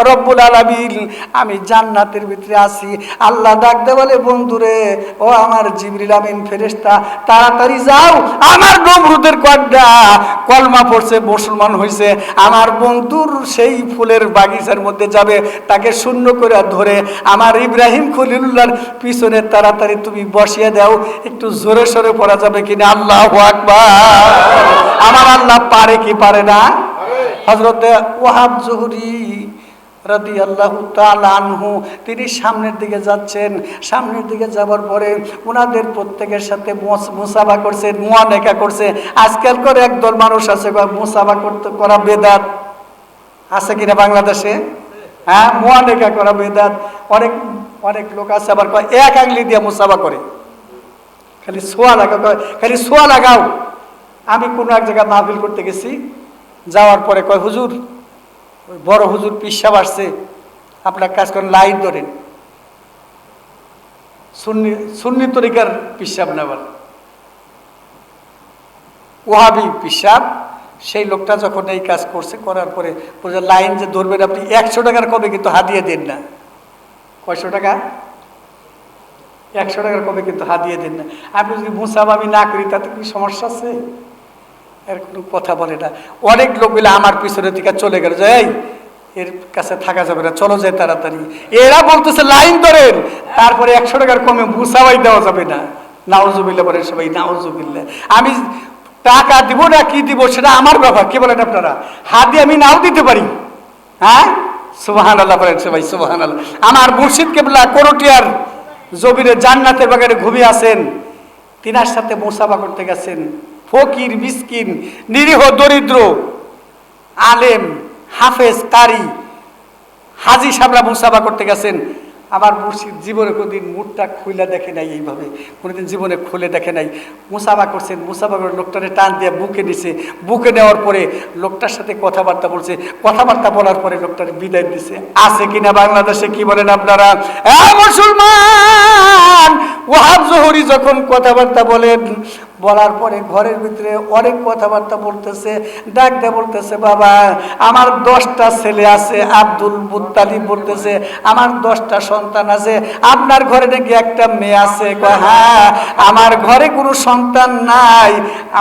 রব্বুল আলামিন আমি জান্নাতের ভিতরে আছি। আল্লাহ ডাক দে বলে, বন্ধুরে ও আমার জিবরিল আমিন ফেরেশতা, তাড়াতাড়ি যাও, আমার নমরুদের কন্যা কলমা পড়ছে, মুসলমান হয়েছে, আমার বন্ধুর সেই ফুলের বাগিচার মধ্যে যাবে, তাকে শূন্য করে ধরে আমার ইব্রাহিম খলিলুল্লাহর পিছনে তাড়াতাড়ি তুমি বসিয়ে দাও। একটু জোরে সোরে পড়া যাবে কিনা? আল্লাহু আকবার। আমার আল্লাহ পারে কি পারে না? হযরতে ওয়াহাব জুহরি রাদিয়াল্লাহু তাআলা আনহু তিনি সামনের দিকে যাচ্ছেন। সামনের দিকে যাওয়ার পরে ওনাদের প্রত্যেকের সাথে মুসাফা করছে, মুয়ানেকা করছে। আজকাল করে একদল মানুষ আছে মুসাফা করা বেদাত, আছে কিনা বাংলাদেশে? হ্যাঁ, মুয়ানেকা করা বেদাত। অনেক অনেক লোক আছে আবার এক আঙ্গুলি দিয়ে মুসাফা করে, খালি ছোঁয়া লাগাও, খালি ছোঁয়া লাগাও। আমি কোনো এক জায়গায় মাহফিল করতে গেছি, যাওয়ার পরে কয়, হুজুর ওই বড় হুজুর পিসাব আসছে, আপনার কাজ করেন লাইন ধরেন। সুন্নি তরিকার পিসাব না, আবার ওয়াহাবি পিসাব। সেই লোকটা যখন এই কাজ করছে, করার পরে লাইন যে ধরবেন আপনি 100 টাকার কবে কিন্তু হাদিয়ে দেন না। কয়শো টাকা? 100 টাকার কবে কিন্তু হাদিয়ে দেন না। আপনি যদি মুসাফ আমি না করি তাতে কি সমস্যা আছে? এর কোনো কথা বলে না। অনেক লোক মিলে আমার পিছনে দিকে চলে গেল, যে এই এর কাছে থাকা যাবে না, চলো যাই তাড়াতাড়ি। এরা বলতেছে লাইন ধরেন, তারপরে 100 টাকার কমে মুসাফাই দেওয়া যাবে না। নাউজুবিল্লাহ বলেন সবাই, নাউজুবিল্লাহ। আমি টাকা দিব না কি দিব সেটা আমার ব্যাপার, কি বলেন আপনারা? হাদি আমি নাও দিতে পারি। হ্যাঁ, সুবহানাল্লাহ বলেন সবাই, সুবহানাল্লাহ। আমার মুর্শিদ কেবলা করটিয়ার জমিরে জান্নাতের বাগানে ঘুমিয়ে আছেন, তিনার সাথে মুসাফা করতে গেছেন। ফকির, মিসকিন, নিরীহ, দরিদ্র, আলেম, হাফেজ, কারি, হাজি সাহেবরা মুসাফা করতে গেছেন। আমার মুর্শিদ জীবনে কোনোদিন মুখটা খুলে দেখে নাই, এইভাবে কোনোদিন জীবনে খুলে দেখে নাই। মুসাফা করছেন, মুসাফা করে লোকটারে টান দিয়ে বুকে নিছে। বুকে নেওয়ার পরে লোকটার সাথে কথাবার্তা বলছে, কথাবার্তা বলার পরে লোকটারে বিদায় দিছে। আছে কিনা বাংলাদেশে? কি বলেন আপনারা? মুসলমান, ওয়াহাব জোহরি যখন কথাবার্তা বলেন, বলার পরে ঘরের ভিতরে অনেক কথাবার্তা বলতেছে, ডাক দিয়ে বলতেছে, বাবা আমার 10টা ছেলে আছে। আব্দুল মুত্তালিব বলতেছে, আমার 10টা সন্তান আছে। আপনার ঘরে নাকি একটা মেয়ে আছে? হ্যাঁ, আমার ঘরে কোনো সন্তান নাই,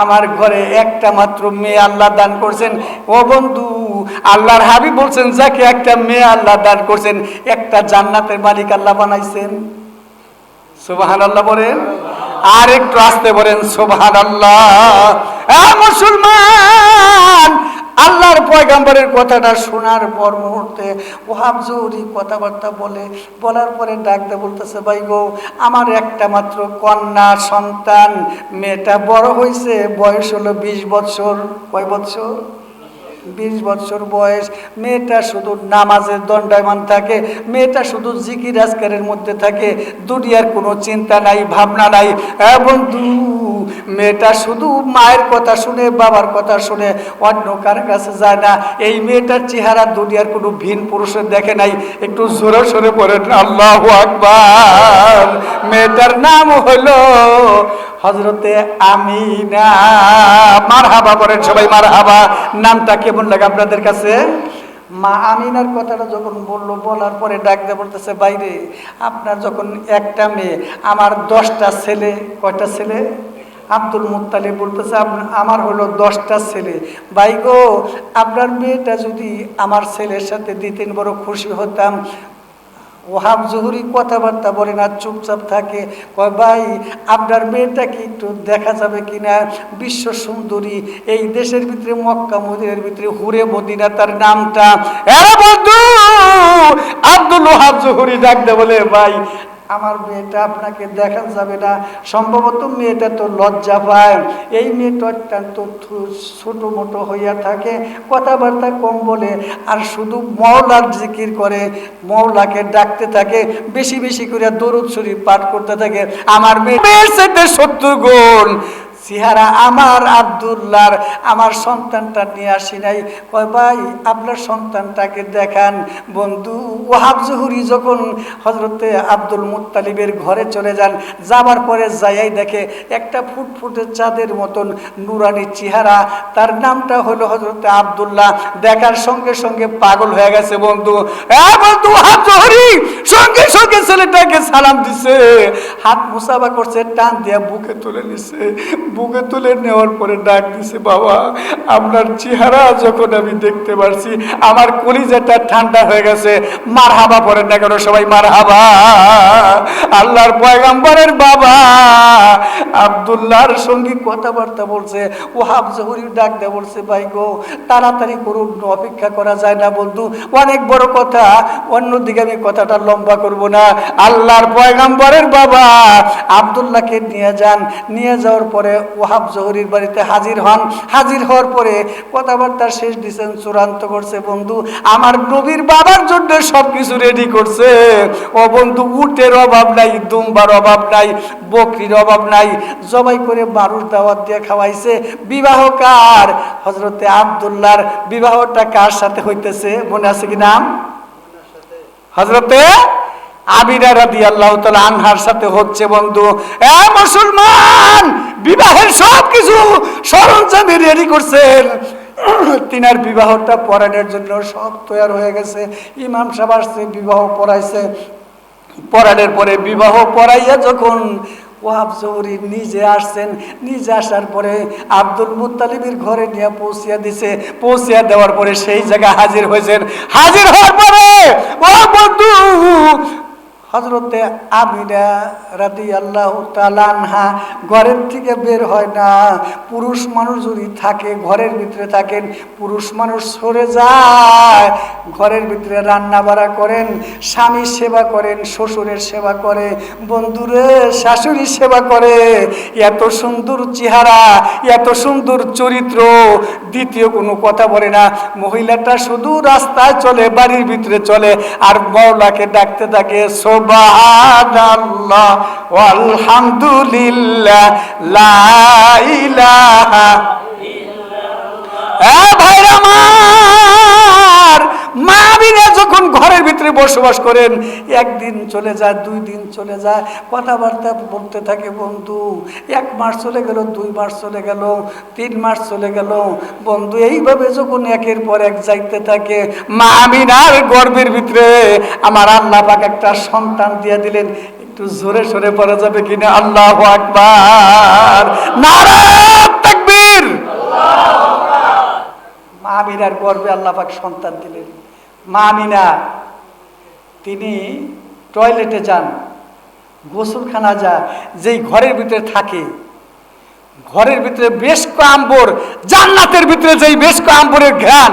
আমার ঘরে একটা মাত্র মেয়ে আল্লাহ দান করছেন। ও বন্ধু, আল্লাহর হাবিব বলছেন, যাকে একটা মেয়ে আল্লাহ দান করছেন, একটা জান্নাতের মালিক আল্লাহ বানাইছেন। সুবহানাল্লাহ বলেন, আর একটু আসতে বলেন সুবহানাল্লাহ। মুসলমান, আল্লাহর পয়গম্বরের কথাটা শোনার পর মুহূর্তে ওয়াহাব জুহরি কথাবার্তা বলার পরে ডাকতে বলতেছে, ভাই গো, আমার একটা মাত্র কন্যা সন্তান, মেয়েটা বড় হয়েছে, বয়স হলো 20 বছর। কয় বছর? 20 বছর বয়স। মেয়েটা শুধু নামাজের দণ্ডায়মান থাকে, মেয়েটা শুধু জিকির আজকারের মধ্যে থাকে, দুনিয়ার কোনো চিন্তা নাই, ভাবনা নাই। বন্ধু, মেয়েটা শুধু মায়ের কথা শুনে, বাবার কথা শুনে, অন্য কার কাছে যায় না। এই মেয়েটার চেহারা দুনিয়ার কোনো ভিন পুরুষের দেখে নাই। একটু জোরে সোরে পড়েন আল্লাহু আকবার। মেয়েটার নাম হলো হযরতে আমিনা। মারহাবা করেন সবাই, মারহাবা। নামটা কেমন লাগে আপনাদের কাছে? মা আমিনার কথাটা যখন বললো, বলার পরে ডাক দিয়ে বলতেছে, বাইরে আপনার যখন একটা মেয়ে, আমার 10টা ছেলে। কয়টা ছেলে? আব্দুল মুত্তালিব বলতেছে, আমার হলো 10টা ছেলে। ভাই গো, আপনার মেয়েটা যদি আমার ছেলের সাথে দিতেন, বড় খুশি হতাম। ওয়াহাব জুহরি কথাবার্তা বলে না, চুপচাপ থাকে। কয়, ভাই আপনার মেয়েটাকে একটু দেখা যাবে কিনা? বিশ্ব সুন্দরী, এই দেশের ভিতরে মক্কা মদিনার ভিতরে হুরে মদিনা তার নামটা। বন্ধু, আব্দুল ওয়াহাব জুহরি ডাকতে বলে, ভাই আমার মেয়েটা আপনাকে দেখা যাবে না। সম্ভবত মেয়েটা তো লজ্জা পায়। এই মেয়েটা অত্যন্ত ছোটো মোটো হইয়া থাকে, কথাবার্তা কম বলে, আর শুধু মওলার জিকির করে, মওলাকে ডাকতে থাকে, বেশি বেশি করে দরুদ শরীফ পাঠ করতে থাকে। আমার মেয়ের সাথে 70 গুণ চেহারা আমার আব্দুল্লাহর, আমার সন্তানটা নিয়ে আসি নাই। কয় ভাই আপনার সন্তানটাকে দেখান। বন্ধু ওয়াহাব জহুরি যখন হযরতে আব্দুল মুত্তালিবের ঘরে চলে যান, যাবার পরে যাইয়াই দেখে একটা ফুটফুটে চাঁদের মতন নুরানি চেহারা, তার নামটা হলো হযরতে আব্দুল্লাহ। দেখার সঙ্গে সঙ্গে পাগল হয়ে গেছে বন্ধু। বন্ধু ওয়াহাব জহুরি সঙ্গে সঙ্গে ছেলেটাকে সালাম দিছে, হাত মুসাফা করছে, টান দিয়া বুকে তুলে নিছে। বুকে তুলে নেওয়ার পরে ডাক দিছে, বাবা আপনার চেহারা যখন আমি দেখতে পারছি আমার কলিজাটা ঠান্ডা হয়ে গেছে। মারহাবা পড়েন না কেন সবাই? মারহাবা। আল্লাহর পয়গম্বরের বাবা আব্দুল্লাহর সঙ্গে কথাবার্তা বলছে। ওয়াহাব জহুরি ডাক দিয়ে বলছে, ভাই গো তাড়াতাড়ি করুন, অপেক্ষা করা যায় না বন্ধু, অনেক বড় কথা। অন্যদিকে আমি কথাটা লম্বা করব না। আল্লাহর পয়গম্বরের বাবা আব্দুল্লাহকে নিয়ে যান। নিয়ে যাওয়ার পরে ওয়াহাব জহুরির বাড়িতে হাজির হন। হাজির হওয়ার পরে কথাবার্তা শেষ দিচ্ছেন, চূড়ান্ত করছে বন্ধু আমার নবীর বাবার জন্য সবকিছু রেডি করছে। ও বন্ধু উটের অভাব নাই, দুম্বার অভাব নাই, বকরির অভাব নাই, জবাই করে মানুষ দাওয়াত দিয়ে খাওয়াইছে। বিবাহকার হযরতে আব্দুল্লাহর বিবাহটা কার সাথে হইতেছে মনে আছে কি নাম? হযরতে আমিনা রাদিয়াল্লাহু তাআলা আনহার সাথে হচ্ছে বন্ধু। মুসলমান বিবাহের সব কিছু সরঞ্জাম রেডি করছেন। তিনার বিবাহটা পড়ানোর জন্য সব তৈয়ার হয়ে গেছে। ইমাম সাহেব আসছে, বিবাহ পড়াইছে। পড়ানোর পরে বিবাহ পড়াইয়া যখন ওয়াহাব জহুরি নিজে আসছেন, নিজে আসার পরে আব্দুল মুত্তালিবের ঘরে নিয়ে পৌঁছিয়া দিছে। পৌঁছিয়া দেওয়ার পরে সেই জায়গায় হাজির হয়েছেন। হাজির হওয়ার পরে ও বন্ধু হযরতে আমিনা রাদিয়াল্লাহু তাআলা আনহা ঘরের থেকে বের হয় না। পুরুষ মানুষ যদি থাকে ঘরের ভিতরে থাকেন, পুরুষ মানুষ সরে যায়, ঘরের ভিতরে রান্না বাড়া করেন, স্বামীর সেবা করেন, শ্বশুরের সেবা করে, বন্ধুরে শাশুড়ির সেবা করে। এত সুন্দর চেহারা, এত সুন্দর চরিত্র, দ্বিতীয় কোনো কথা বলে না। মহিলাটা শুধু রাস্তায় চলে, বাড়ির ভিতরে চলে আর মওলাকে ডাকতে থাকে, সুবহানাল্লাহ ওয়ালহামদুলিল্লাহ লা ইলাহা ইল্লাল্লাহ। ভাইরা আমার, মা আমিনা যখন ঘরের ভিতরে বসবাস করেন, একদিন চলে যায়, 2 দিন চলে যায়, কথাবার্তা বলতে থাকে বন্ধু। 1 মাস চলে গেল, 2 মাস চলে গেল, 3 মাস চলে গেল বন্ধু। এইভাবে যখন একের পর এক যাইতে থাকে, মা আমিনার গর্ভের ভিতরে আমার আল্লাহ পাক একটা সন্তান দিয়ে দিলেন। একটু জোরে সরে পড়া যাবে কিনা? আল্লাহু আকবার, নারায়ে তাকবীর। মা আমিনার গর্ভে আল্লাহ পাক সন্তান দিলেন। মা আমিনা তিনি টয়লেটে যান, গোসলখানা যায়, যেই ঘরের ভিতরে থাকে, ঘরের ভিতরে বেশ আম্বর, জান্নাতের ভিতরে যেই বেশ আম্বরের ঘ্রাণ,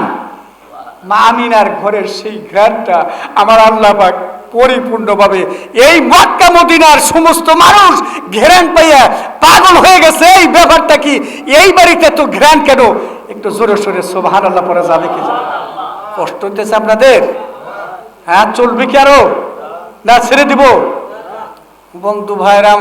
মা আমিনার ঘরের সেই ঘ্রাণটা আমার আল্লাহ পাক পরিপূর্ণভাবে এই মক্কা মদিনার সমস্ত মানুষ ঘ্রাণ পাইয়া পাগল হয়ে গেছে। এই ব্যাপারটা কি? এই বাড়িতে তো ঘ্রাণ কেন? একটু জোরে সোরে সুবহানাল্লাহ পড়া যাবে কি? কষ্ট হইতেছে আপনাদের? হ্যাঁ, চলবে কি আরো না ছেড়ে দিব? বন্ধু ভাইরা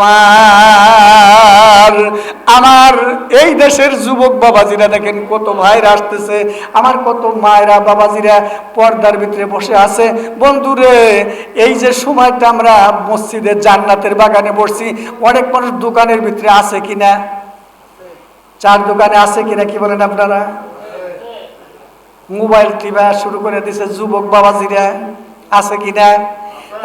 আমার এই দেশের যুবক বাবাজিরা দেখেন কত ভাইরা আসতেছে, আমার কত মায়েরা বাবাজিরা পর্দার ভিতরে বসে আছে। বন্ধুরে এই যে সময়টা আমরা মসজিদে জান্নাতের বাগানে বসছি, অনেক মানুষ দোকানের ভিতরে আছে কিনা? চার দোকানে আছে কিনা কি বলেন আপনারা? মোবাইল টিপা শুরু করে দিছে যুবক বাবাজিরা, আছে কিনা?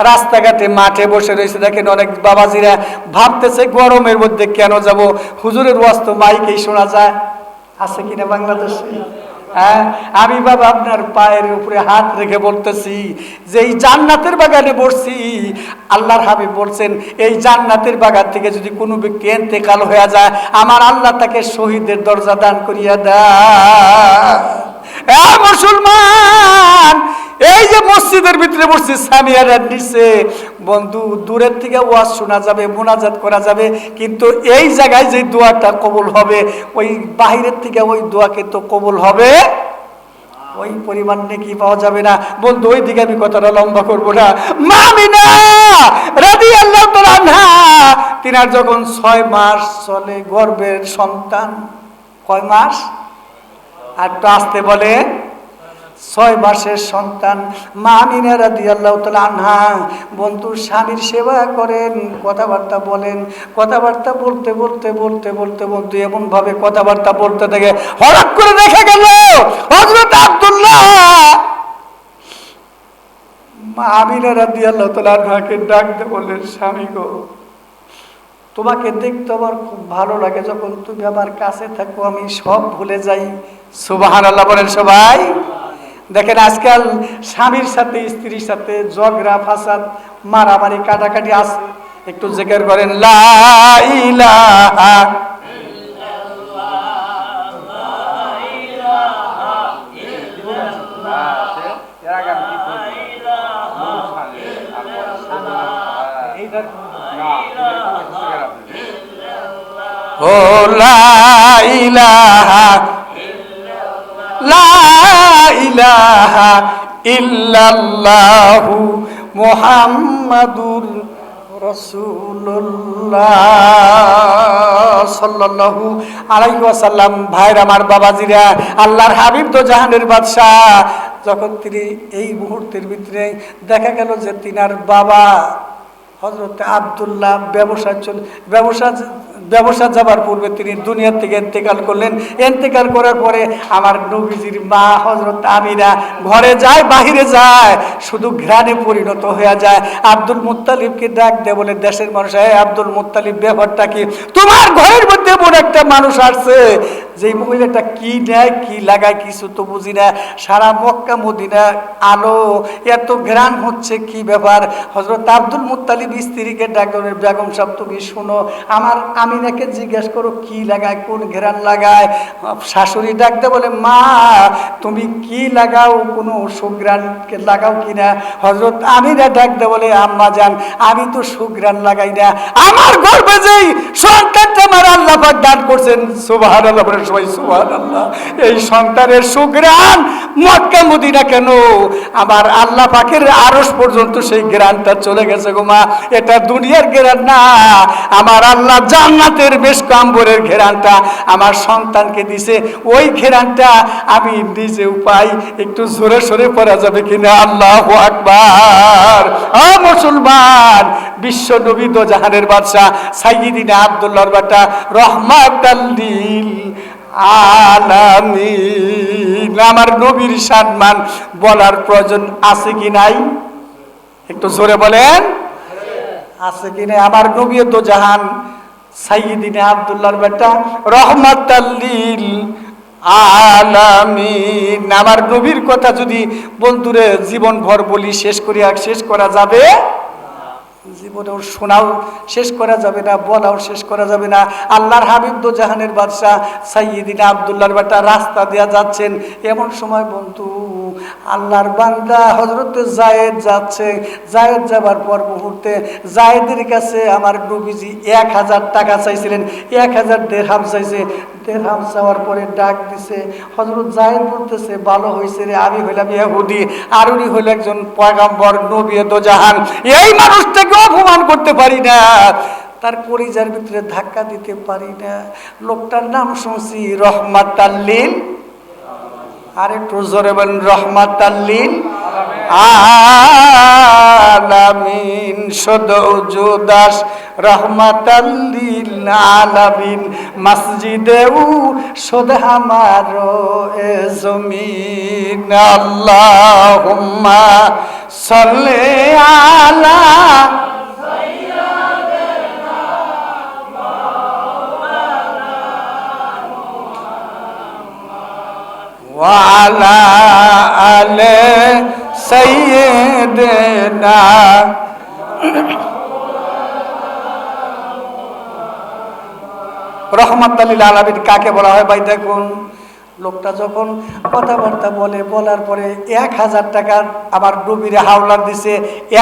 রাস্তাঘাটে মাঠে বসে রয়েছে দেখেন অনেক বাবাজিরা, ভাবতেছে গরমের মধ্যে কেন যাব, হুজুরের ওয়াজ তো মাইকেই শোনা যায়। আছে কিনা বাংলাদেশে? হ্যাঁ, আমি বাবা আপনার পায়ের উপরে হাত রেখে বলতেছি যে এই জান্নাতের বাগানে বসছি। আল্লাহর হাবিব বলছেন এই জান্নাতের বাগান থেকে যদি কোনো ব্যক্তি ইন্তেকাল হয়ে যায়, আমার আল্লাহ তাকে শহীদের দরজা দান করিয়া দেয়। মুসলমান, এই যে মসজিদের ভিতরে বসছি, সামিয়ার নিচে বন্ধু দূরের থেকে ওয়াজ শোনা যাবে, মুনাজাত করা যাবে, কিন্তু এই জায়গায় যে দোয়াটা কবুল হবে, ওই বাহিরের থেকে ওই দোয়াকে তো কবুল হবে, ওই পরিমাণ নেকি পাওয়া যাবে না। বন্ধু ওই দিকে আমি কথাটা লম্বা করবো না। মা আমিনা রাদিয়াল্লাহু তাআলা আনহা তিনার যখন 6 মাস চলে, গর্ভের সন্তান। কয় মাস? আর তো আসতে বলে 6 মাসের সন্তান। মা আমিনা রাদিয়াল্লাহু তাআলা আনহা বন্ধুর স্বামীর সেবা করেন, কথাবার্তা বলেন। কথাবার্তা বলতে বলতে বলতে বলতে বলতে এমন ভাবে কথাবার্তা বলতে থাকে, হঠাৎ করে দেখা গেল হযরত আব্দুল্লাহ মা আমিনা রাদিয়াল্লাহু তাআলা আনহাকে ডাক দিয়ে বললেন, স্বামী গো, তোমাকে দেখতে আমার খুব ভালো লাগে, যখন তুমি আমার কাছে থাকো আমি সব ভুলে যাই। সুবহানাল্লাহ বলেন সবাই। দেখেন আজকাল স্বামীর সাথে স্ত্রীর সাথে ঝগড়া ফাসাদ মারামারি কাটাকাটি আছে। একটু জিকির করেন লা ইলাহা ও লা ইলাহা লা ইলাহা ইল্লাল্লাহু মুহাম্মাদুর রাসূলুল্লাহ সাল্লাল্লাহু আলাইহি ওয়াসাল্লাম। ভাইরা আমার, বাবাজিরা, আল্লাহর হাবিব তো জাহানের বাদশাহ। যখন তিনি এই মুহূর্তের ভিতরে দেখা গেল যে তিনার বাবা হযরত আব্দুল্লাহ ব্যবসা যাবার পূর্বে তিনি দুনিয়া থেকে ইন্তেকাল করলেন। ইন্তেকাল করার পরে আমার নবীজির মা হযরত আমিনা ঘরে যায়, বাহিরে যায়, শুধু ঘ্রাণে পরিণত হয়ে যায়। আব্দুল মুত্তালিবকে ডাক দিয়ে বলে, দেশের মানুষ, আব্দুল মুত্তালিব, ব্যাপারটা কি? তোমার ঘরের মধ্যে এমন একটা মানুষ আসছে, যে মহিলাটা কি নেয় কি লাগায় কিছু তো বুঝি না, সারা মক্কা মদিনা আলো, এত ঘ্রাণ হচ্ছে, কি ব্যাপার? হযরত আব্দুল মুত্তালিব স্ত্রীকে ডাক দিয়ে, বেগম সাহেব তুমি শোনো, আমার আমিনাকে জিজ্ঞেস করো কি লাগায়, কোন ঘ্রাণ লাগায়। শাশুড়ি ডাকতে বলে, মা তুমি কি লাগাও, কোনো সুঘ্রাণ লাগাও কিনা? হযরত আমিনা ডাকতে বলে, আম্মা জান আমি তো সুঘ্রাণ লাগাই না, আমার গর্ভে যেই সন্তানটা আমার আল্লাহ পাক দান করছেন, সুবহানাল্লাহ বলে সবাই সুবহানাল্লাহ, এই সন্তানের সুঘ্রাণ মক্কা মদিনা কেন, আমার আল্লাহ পাকের আরশ পর্যন্ত সেই ঘ্রাণটা চলে গেছে গো মা, এটা দুনিয়ার ঘ্রাণ না, আমার আল্লাহ জান্নাতের মেশক আম্বরের ঘ্রাণটা আমার সন্তানকে দিছে, ওই ঘ্রাণটা আমি নিজেও পাই। একটু জোরে সোরে পড়া যাবে কিনা? আল্লাহু আকবার। ও মুসলমান, বিশ্ব নবী দো জাহানের বাদশাহ সাইয়্যিদিনা আব্দুল্লাহর বেটা রহমাতাল লিল আলামিন, আমার নবীর সম্মান বলার প্রয়োজন আছে কি নাই? একটু জোরে বলেন, আছে কি নাই? আমার নবী দো জাহান সাইয়্যিদিনা আব্দুল্লাহর বেটা রহমাতাল লিল আলামিন। আমার নবীর কথা যদি বন্ধুরে জীবন ভর বলি, শেষ করা যাবে? জীবনেও শোনাও শেষ করা যাবে না, বলাও শেষ করা যাবে না। আল্লাহর হাবিব দো জাহানের বাদশাহ সাইয়্যিদিনা আব্দুল্লাহর বেটা রাস্তা দিয়া যাচ্ছেন, এমন সময় বন্ধু আল্লাহর বান্দা হযরত যায়েদ যাচ্ছে। যায়েদ যাবার পর মুহূর্তে যায়েদের কাছে আমার নবীজি 1000 টাকা চাইছিলেন, 1000 দিরহাম চাইছে। দিরহাম চাওয়ার পরে ডাক দিছে, হযরত যায়েদ বলতেছে, ভালো হয়েছে রে, আমি হইলাম ইহুদি আর উনি হইল একজন পয়গম্বর, নবী দো জাহান, এই মানুষটাকে অপমান করতে পারি না, তার কলিজার ভিতরে ধাক্কা দিতে পারি না। লোকটার নাম শুনছি রহমাতাল লিল, আর একটু জোরে বলেন রহমাতাল লিল আলামিন। সদৌজু দাস রহমাতাল লিল আলামিন, মসজিদেও শুদ হামারো এ জমিন। আল্লাহুম্মা সাল্লি আলা ওয়ালা আলে সাইয়্যিদিনা। রহমাতাল লিল আলামিন কাকে বলা হয় ভাই? দেখুন, লোকটা যখন কথাবার্তা বলার পরে 1000 টাকা আমার নবীরে হাওলাত দিছে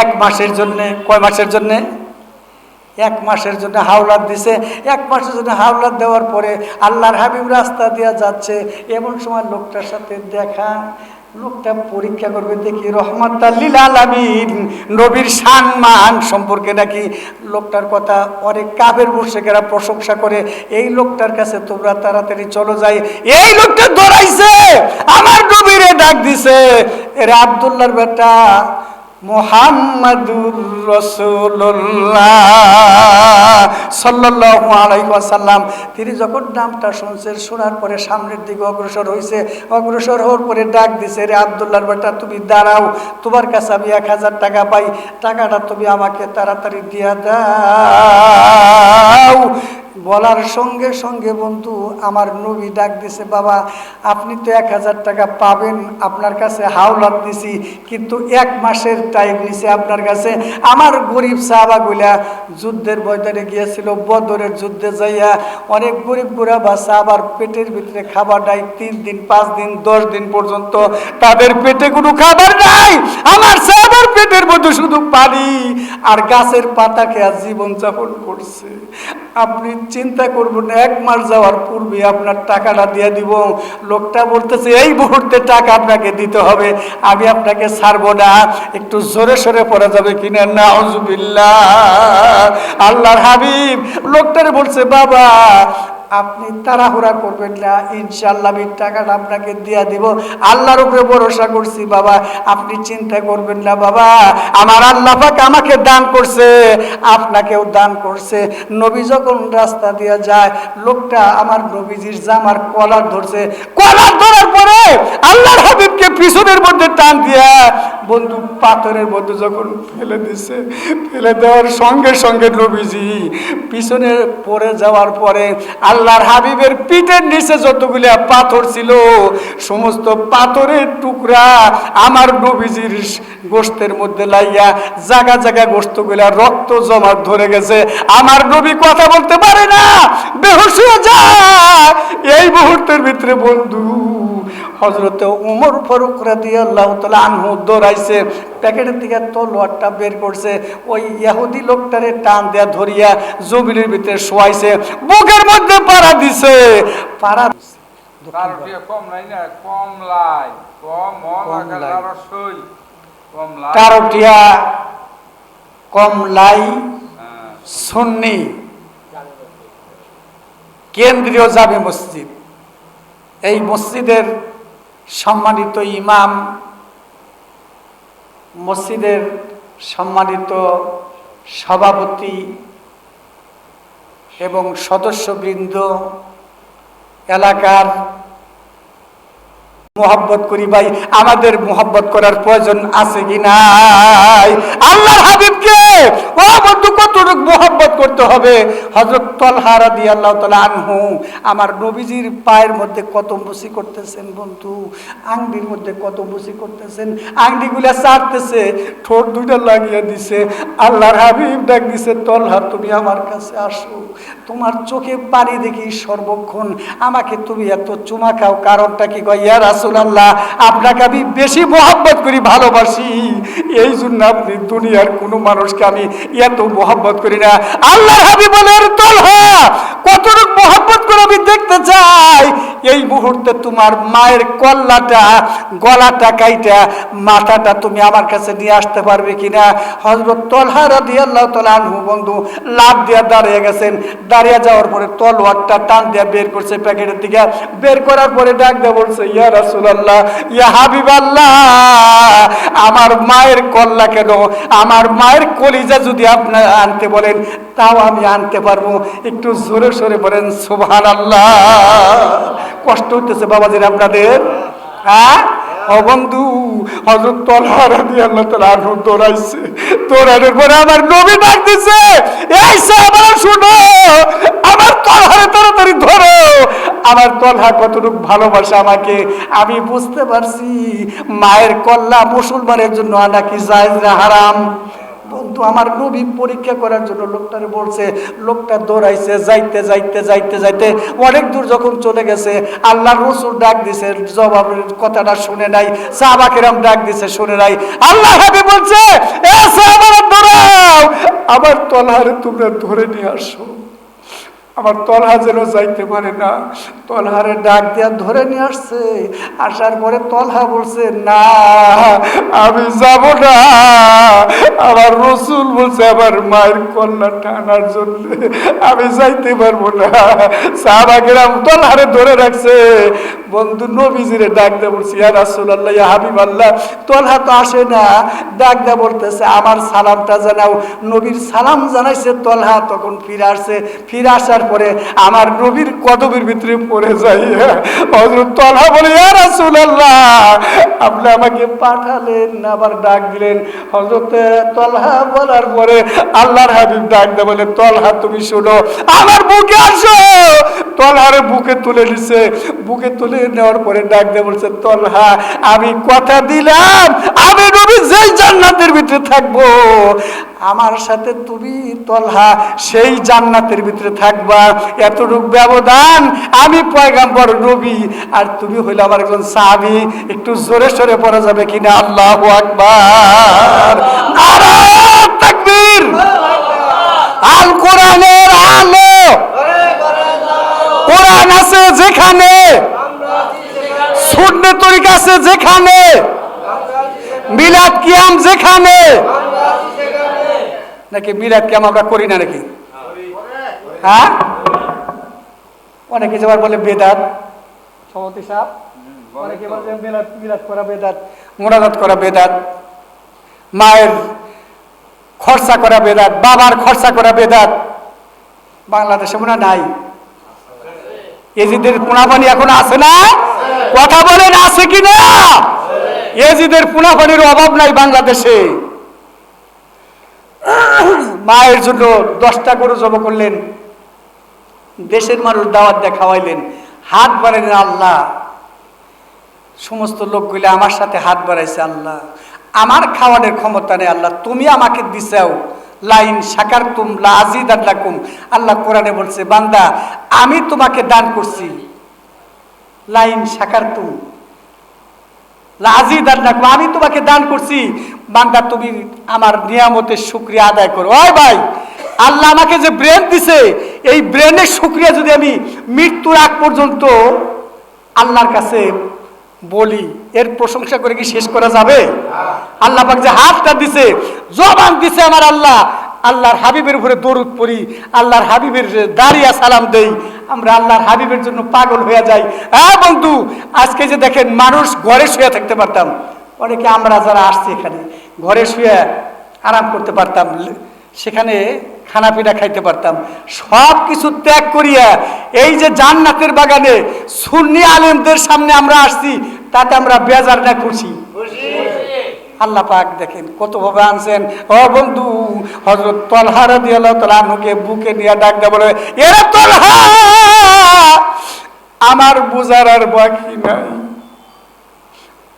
1 মাসের জন্যে। কয় মাসের জন্যে? 1 মাসের জন্য হাওলাত দিছে। 1 মাসের জন্য হাওলাত দেওয়ার পরে আল্লাহর হাবিব রাস্তা দিয়া যাচ্ছে, এমন সময় লোকটার সাথে দেখা। লোকটা পরীক্ষা করবে দেখি রহমাতাল লিল আলামিন নবীর সম্মান সম্পর্কে নাকি লোকটার কথা অনেক কাফের মুশরিকেরা প্রশংসা করে। এই লোকটার কাছে তোমরা তাড়াতাড়ি চলো যাই। এই লোকটা দৌড়াইছে, আমার নবীরে ডাক দিছে, এরে আব্দুল্লাহর বেটা মুহাম্মাদুর রাসূলুল্লাহ সাল্লাল্লাহু আলাইহি ওয়াসাল্লাম। তিনি যখন নামটা শুনছেন, শোনার পরে সামনের দিকে অগ্রসর হয়েছে। অগ্রসর হওয়ার পরে ডাক দিছে, রে আব্দুল্লাহর বেটা তুমি দাঁড়াও, তোমার কাছে আমি 1000 টাকা পাই, টাকাটা তুমি আমাকে তাড়াতাড়ি দিয়া দাও। বলার সঙ্গে সঙ্গে বন্ধু আমার নবী ডাক দিছে, বাবা আপনি তো 1000 টাকা পাবেন, আপনার কাছে হাওলাত দিছি, কিন্তু 1 মাসের টাইম নিছে আপনার কাছে। আমার গরিব সাহাবাগুলা যুদ্ধের ময়দানে গিয়েছিল, বদরের যুদ্ধে যাইয়া অনেক গরিব গুরাবা সাহাবার পেটের ভিতরে খাবার নাই, 3 দিন 5 দিন 10 দিন পর্যন্ত তাদের পেটে কোনো খাবার নাই। আমার সাহাবার পেটের মধ্যে শুধু পানি আর গাছের পাতা খেয়ে জীবন যাপন করছে। আপনি চিন্তা করবেন 1 মাস যাওয়ার পূর্বে আপনার টাকাটা দিয়ে দিব। লোকটা বলতেছে এই মুহূর্তে টাকা আপনাকে দিতে হবে, আমি আপনাকে ছাড়বো না। একটু জোরে সরে পড়া যাবে কিনা? নাউজুবিল্লাহ। আল্লাহর হাবিব লোকটারে বলছে, বাবা আপনি তাড়াহুড়া করবেন না, ইনশাআল্লাহ আমি টাকাটা আপনাকে দিয়ে দিব, আল্লাহর উপরে ভরসা করছি বাবা, আপনি চিন্তা করবেন না বাবা। আমার আল্লাহ পাক আমাকে দান করছে, আপনাকেও দান করছে। নবী যখন রাস্তা দিয়ে যায়, লোকটা আমার নবীজির জামার কলার ধরছে, কলার ধরার পরে আল্লাহর হাবিবকে পিছনের মধ্যে টান দিয়া বন্ধু পাথরের মধ্যে যখন ফেলে দিছে, ফেলে দেওয়ার সঙ্গে সঙ্গে নবীজি পিছনে পড়ে যাওয়ার পরে আল্লাহর হাবিবের পিঠের নিচে যতগুলো পাথর ছিল সমস্ত পাথরের টুকরা আমার নবীজির গোশতের মধ্যে লাইয়া জায়গা জায়গা গোশতগুলা রক্ত জমা ধরে গেছে। আমার নবী কথা বলতে পারে না, বেহুশ হয়ে যায়। এই মুহূর্তের ভিতরে বন্ধু হযরতে ওমর ফারুক রাদিয়াল্লাহু তাআলা আনহু দৌড়াইছে, প্যাকেটের থেকে তলোয়ারটা বের করছে, ওই ইহুদি লোকটারে টান দেয়া ধরিয়া জমিনের ভিতরে শোয়াইছে, বুকের মধ্যে পাড়া দিছে। পাড়া কারোটিয়া কমলাই সুন্নি কেন্দ্রীয় জামে মসজিদ, এই মসজিদের সম্মানিত ইমাম, মসজিদের সম্মানিত সভাপতি এবং সদস্যবৃন্দ, এলাকার মোহাব্বত করি ভাই, আমাদের মোহাব্বত করার প্রয়োজন আছে কি নাই? আল্লাহর হাবিবকে ও বন্ধু কতটুকু মোহাব্বত করতে হবে। হযরত তালহা রাদিয়াল্লাহু তাআলা আনহু আমার নবীজির পায়ের মধ্যে কত মুসি করতেছেন বন্ধু, আঙ্গুলির মধ্যে কত মুসি করতেছেন, আঙ্গুলিগুলা চাটতেছে, ঠোঁট দুইটা লাগিয়ে দিছে। আল্লাহর হাবিব ডাক দিছে, তালহা তুমি আমার কাছে আসো, তোমার চোখে পানি দেখি সর্বক্ষণ, আমাকে তুমি এত চুমা খাও, কারণটা কি? কয় ইয়া রাসূলুল্লাহ আপনাকে আমি বেশি মোহাব্বত করি, ভালোবাসি, এই জন্য আপনি দুনিয়ার কোনো মানুষকে আমি এত মোহাব্বত করি না। আল্লাহর হাবিব বলেন, তালহা কতটুকু মোহাব্বত করে আমি দেখতে চাই। এই মুহূর্তে তোমার মায়ের কল্লাটা গলাটা কাইটা মাথাটা তুমি আমার কাছে নিয়ে আসতে পারবে কিনা? হযরত তালহা রাদিয়াল্লাহু তাআলা আনহু বন্ধু লাফ দিয়ে দাঁড়িয়ে গেছেন। দাঁড়িয়ে যাওয়ার পরে তলোয়ারটা টান দিয়ে বের করছে প্যাকেটের দিকে, বের করার পরে ডাক দিয়ে বলছে, ইয়া রাসূলুল্লাহ, ইয়া হাবিবাল্লাহ, আমার মায়ের কল্লা কেন, আমার মায়ের কলিজা যদি আপনি আনতে বলেন তাও আমি আনতে পারবো। একটু জোরে সরে বলেন সুবহানাল্লাহ। কষ্ট হইতেছে বাবাজির আপনাদের? হ্যাঁ ও বন্ধু, হযরত তালহা রাদিয়াল্লাহু তাআলা আনহু দৌড়াইছে, দৌড়ানোর পরে আমার নবী ডাক দিছে, এই সাহাবারা শুনো, আমার তালহারে তাড়াতাড়ি ধরো। আমার তালহা কতটুকু ভালোবাসে আমাকে আমি বুঝতে পারছি। মায়ের কল্লা মুসলমানের জন্য আনা কি জায়েজ না হারাম? বন্ধু আমার নবী পরীক্ষা করার জন্য লোকটারে বলছে, লোকটা দৌড়াইছে, যাইতে যাইতে যাইতে যাইতে অনেক দূর যখন চলে গেছে, আল্লাহর রাসূল ডাক দিছে, জবাবের কথাটা শুনে নাই, সাহাবা কেরাম ডাক দিছে, শুনে নাই। আল্লাহ হাবিব বলছে, এ সাহাবারা দৌড়াও, আমার তালহারে তোমরা ধরে নিয়ে আসো। আমার তলহা যেন যাইতে পারে না। তলহারে ডাক দিয়া ধরে নিয়ে আসছে। আসার পরে তলহা বলছে, না আমি যাব না, আমার রসুল বলছে আমার মায়ের কল্যাণটা আনার জন্য আমি যাইতে পারবো না। সাহাবাকেরাম তলহারে ধরে রাখছে। বন্ধু নবীজিরে ডাক দেয়া বলছি, ইয়া রাসূলুল্লাহ, ইয়া হাবিবাল্লাহ। তলহা তো আসে না, ডাক দেয়া বলতেছে আমার সালামটা জানাও। নবীর সালাম জানাইছে তলহা, তখন ফিরে আসছে। ফিরে আসার পরে আমার নবীর কদমের ভিতরে পড়ে যায়। হযরত তলহা বলে, ইয়া রাসূলুল্লাহ, আপনি আমাকে পাঠালেন, আবার ডাক দিলেন। হযরত তলহা বলার পরে আল্লাহর হাবিব ডাক দেয়া বলে, তলহা তুমি শোনো, আমার বুকে আসো। তলহারে বুকে তুলে নিছে। বুকে তুলে নেওয়ার পরে ডাক দেয়া বলছে, তলহা আমি কথা দিলাম আমি নবী যেই জান্নাতের ভিতরে থাকবো, আমার সাথে তুমি তলহা সেই জান্নাতের ভিতরে থাকবা। এতটুকু ব্যবধান, আমি পয়গাম্বর নবী আর তুমি হইলে আমার একজন সাহাবী। একটু জোরে সোরে পড়া যাবে কিনা? আল্লাহু আকবার, নারায়ে তাকবীর। আল কোরআনের আলো, কোরআন আছে যেখানে, সুন্নাত তরিকা আছে যেখানে, মিলাদ কিয়াম যেখানে, নাকি মিলাদ কিয়াম আমরা করি না নাকি? হ্যাঁ, অনেকে যাবার বলে বেদাত। সভাপতি সাহেব, অনেকে বলে মিলাদ করা বেদাত, মুনাজাত করা বেদাত, মায়ের খরচা করা বেদাত, বাবার খরচা করা বেদাত। বাংলাদেশে মনে নাই? এজিদের পুনাপানি এখন আছে না? কথা বলেন, আছে কি না? এজিদের পুনাপানির অভাব নাই বাংলাদেশে। মায়ের জন্য 10টা গরু জব করলেন, দেশের মানুষ দাওয়াত দিয়ে খাওয়াইলেন, হাত বাড়াইলেন। আল্লাহ, সমস্ত লোকগুলো আমার সাথে হাত বাড়াইছে। আল্লাহ, আমার খাওয়ানোর ক্ষমতা নেই, আল্লাহ তুমি আমাকে দিছাও। লাইন শাকারতুম লাযিদান্নাকুম। আল্লাহ কোরআনে বলছে, বান্দা আমি তোমাকে দান করছি, লাইন শাকারতুম লাযিদান্নাকুম, আমি তোমাকে দান করছি, বান্দা তুমি আমার নিয়ামতের শুকরিয়া আদায় করো। ওই ভাই, আল্লাহ আমাকে যে ব্রেন দিছে, এই ব্রেনের শুকরিয়া যদি আমি মৃত্যুর আগ পর্যন্ত আল্লাহর কাছে বলি, এর প্রশংসা করে কি শেষ করা যাবে? আল্লাহ পাক যে হাতটা দিছে, জবান দিছে আমার আল্লাহ, আল্লাহর হাবিবের উপরে দরুদ পড়ি, আল্লাহর হাবিবের দাঁড়িয়ে সালাম দেই, আমরা আল্লাহর হাবিবের জন্য পাগল হয়ে যাই। হ্যাঁ বন্ধু, আজকে যে দেখেন মানুষ ঘরে শুয়ে থাকতে পারতাম, অনেকে আমরা যারা আসছি এখানে ঘরে শুয়ে আরাম করতে পারতাম, সেখানে খানা পিনা খাইতে পারতাম। সব কিছু ত্যাগ করিয়া এই যে জান্নাতের বাগানে সুন্নি আলেমদের সামনে আমরা আসছি, তাতে আমরা বেজার না খুশি? আল্লাহ পাক দেখেন কত ভাবে আনছেন। ও বন্ধু, হযরত তলহা রাদিয়াল্লাহু তাআলা আনহুকে বুকে নিয়ে ডাক দেয়া বলে, এরে তলহা, আমার বুঝার আর বাকি নাই,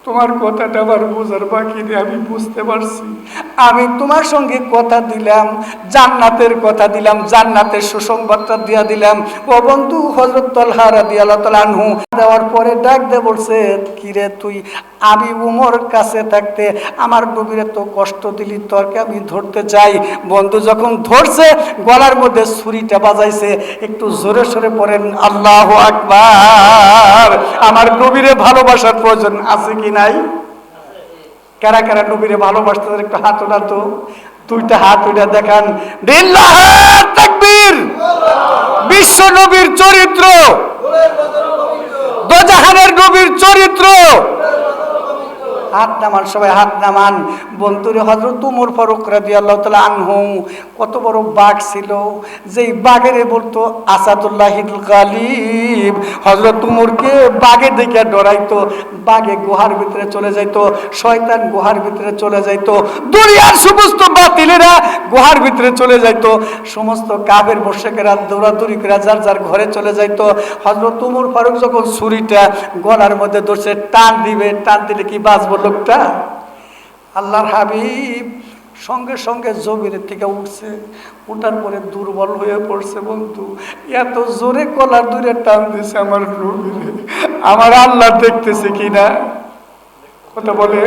তোমার কথাটা আবার বোঝার বাকি নেই, আমি বুঝতে পারছি। আমি তোমার সঙ্গে কথা দিলাম, জান্নাতের কথা দিলাম, জান্নাতের সুসংবাদটা দিয়া দিলাম। ও বন্ধু, হযরত তলহা রাদিয়াল্লাহু তাআলা আনহু দেওয়ার পরে ডাক দিয়ে বলছে, কিরে তুই, আমি উমর কাছে থাকতে আমার নবীরে তো কষ্ট দিলি, তোরকে আমি ধরতে চাই। বন্ধু যখন ধরছে, গলার মধ্যে ছুরিটা বাজাইছে। একটু জোরে সোরে পড়েন আল্লাহু আকবার। আমার নবীরে ভালোবাসার প্রয়োজন আছে কি নাই? কারা কারা নবীরে ভালোবাসতে, একটু হাত ওঠা তো, 2টা হাত ওইটা দেখান। লিল্লাহি তাকবীর। বিশ্ব নবীর চরিত্র, দোজাহানের নবীর চরিত্র। হাত নামান, সবাই হাত নামান। বন্ধুরে, হযরত উমর ফারুক রাদিয়াল্লাহু তাআলা আনহু কত বড় বাঘ ছিল, যেই বাঘেরে বলতো আসাদুল্লাহিল গালিব। হযরত উমরকে বাঘে দেখে ডরাইতো, বাঘে গুহার ভিতরে চলে যাইতো, শয়তান গুহার ভিতরে চলে যাইতো, দুনিয়ার সমস্ত বাতিলেরা গুহার ভিতরে চলে যাইতো, সমস্ত কাফের মুশরিকেরা দৌড়াদৌড়ি করে যার যার ঘরে চলে যাইতো। হযরত উমর ফারুক যখন ছুরিটা গলার মধ্যে ধরছে, টান দিবে, টান দিলে কি বাঁচবো লোকটা? আল্লাহর হাবিব সঙ্গে সঙ্গে জমিনের থেকে উঠছে, উঠার পরে দুর্বল হয়ে পড়ছে। বন্ধু, এত জোরে কলার দূরে টান দিছে আমার নবীরে, আমার আল্লাহ দেখতেছে কিনা? কথা বলে,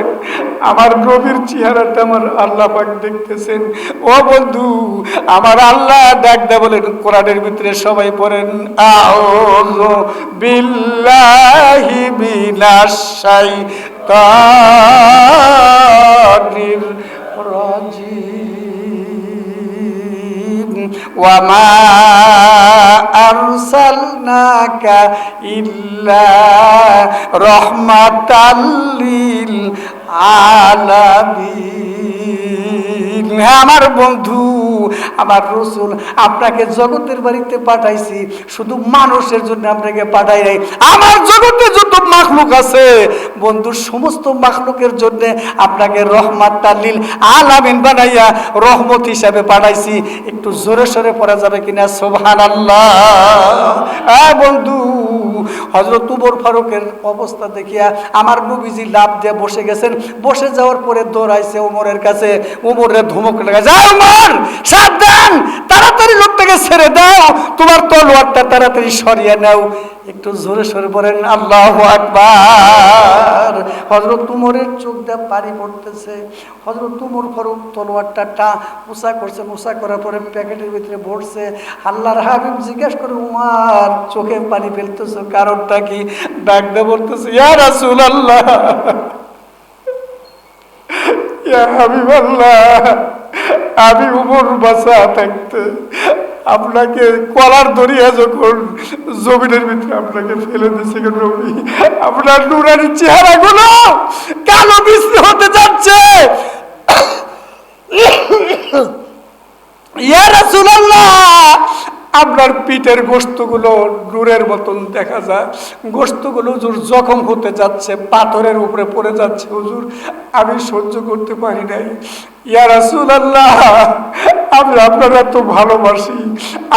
আমার নবীর চেহারাটা আমার আল্লাহ পাক দেখতেছেন। ও বন্ধু, আমার আল্লাহ ডাক দেয়া বলেন কোরআনের ভিতরে, সবাই পড়েন আউযু বিল্লাহি মিনাশ শাইতানির রাজিম ওয়া মা আরসালনাকা ইল্লা রাহমাতাল লিল আলামিন। হ্যাঁ আমার বন্ধু, আমার রাসূল, আপনাকে জগতের বাড়িতে পাঠাইছি, শুধু মানুষের জন্য আপনাকে পাঠাই নাই। আমার জগতে যত মাখলুক আছে বন্ধু, সমস্ত মাখলুকের জন্য আপনাকে রহমাতাল লিল আলামিন বানাইয়া রহমত হিসাবে পাঠাইছি। একটু জোরে সোরে পড়া যাবে কিনা সুবহানাল্লাহ? হ্যাঁ বন্ধু, হযরত উমর ফারুকের অবস্থা দেখিয়া আমার নবীজি লাফ দিয়ে বসে গেছেন। বসে যাওয়ার পরে দৌড়াইছে উমরের কাছে, উমরের ধমক লাগা, যাও উমর, সাবধান, তাড়াতাড়ি লোকটাকে ছেড়ে দাও, তোমার তলোয়ারটা তাড়াতাড়ি সরিয়ে নাও। একটু জোরে সোরে বলেন আল্লাহু আকবার। হযরত উমরের চোখ দিয়ে পানি পড়তেছে। হযরত উমর ফারুক তলোয়ারটা উঁচা করছে, উঁচা করার পরে প্যাকেটের ভিতরে ভরছে। আল্লাহর হাবিব জিজ্ঞেস করে, উমর চোখে পানি ফেলতেছো, কারণটা কি? ডাক দিয়ে বলতেছে, ইয়া রাসূলুল্লাহ, ইয়া হাবিবাল্লাহ, আমি উমর বাঁচা থাকতে আপনাকে কলার দরিয়া যখন জমিনের ভিতরে আপনাকে ফেলে দিয়েছে গো নবী, আপনার নুরানি চেহারাগুলো কালো বিশ্রী হতে যাচ্ছে। ইয়া রাসূলুল্লাহ, আপনার পিঠের গোশতগুলো নূরের মতন দেখা যায়, গোশতগুলো হুজুর জখম হতে যাচ্ছে, পাথরের উপরে পড়ে যাচ্ছে হুজুর, আমি সহ্য করতে পারি নাই। ইয়া রাসূলুল্লাহ, আমরা আপনারা তো ভালোবাসি,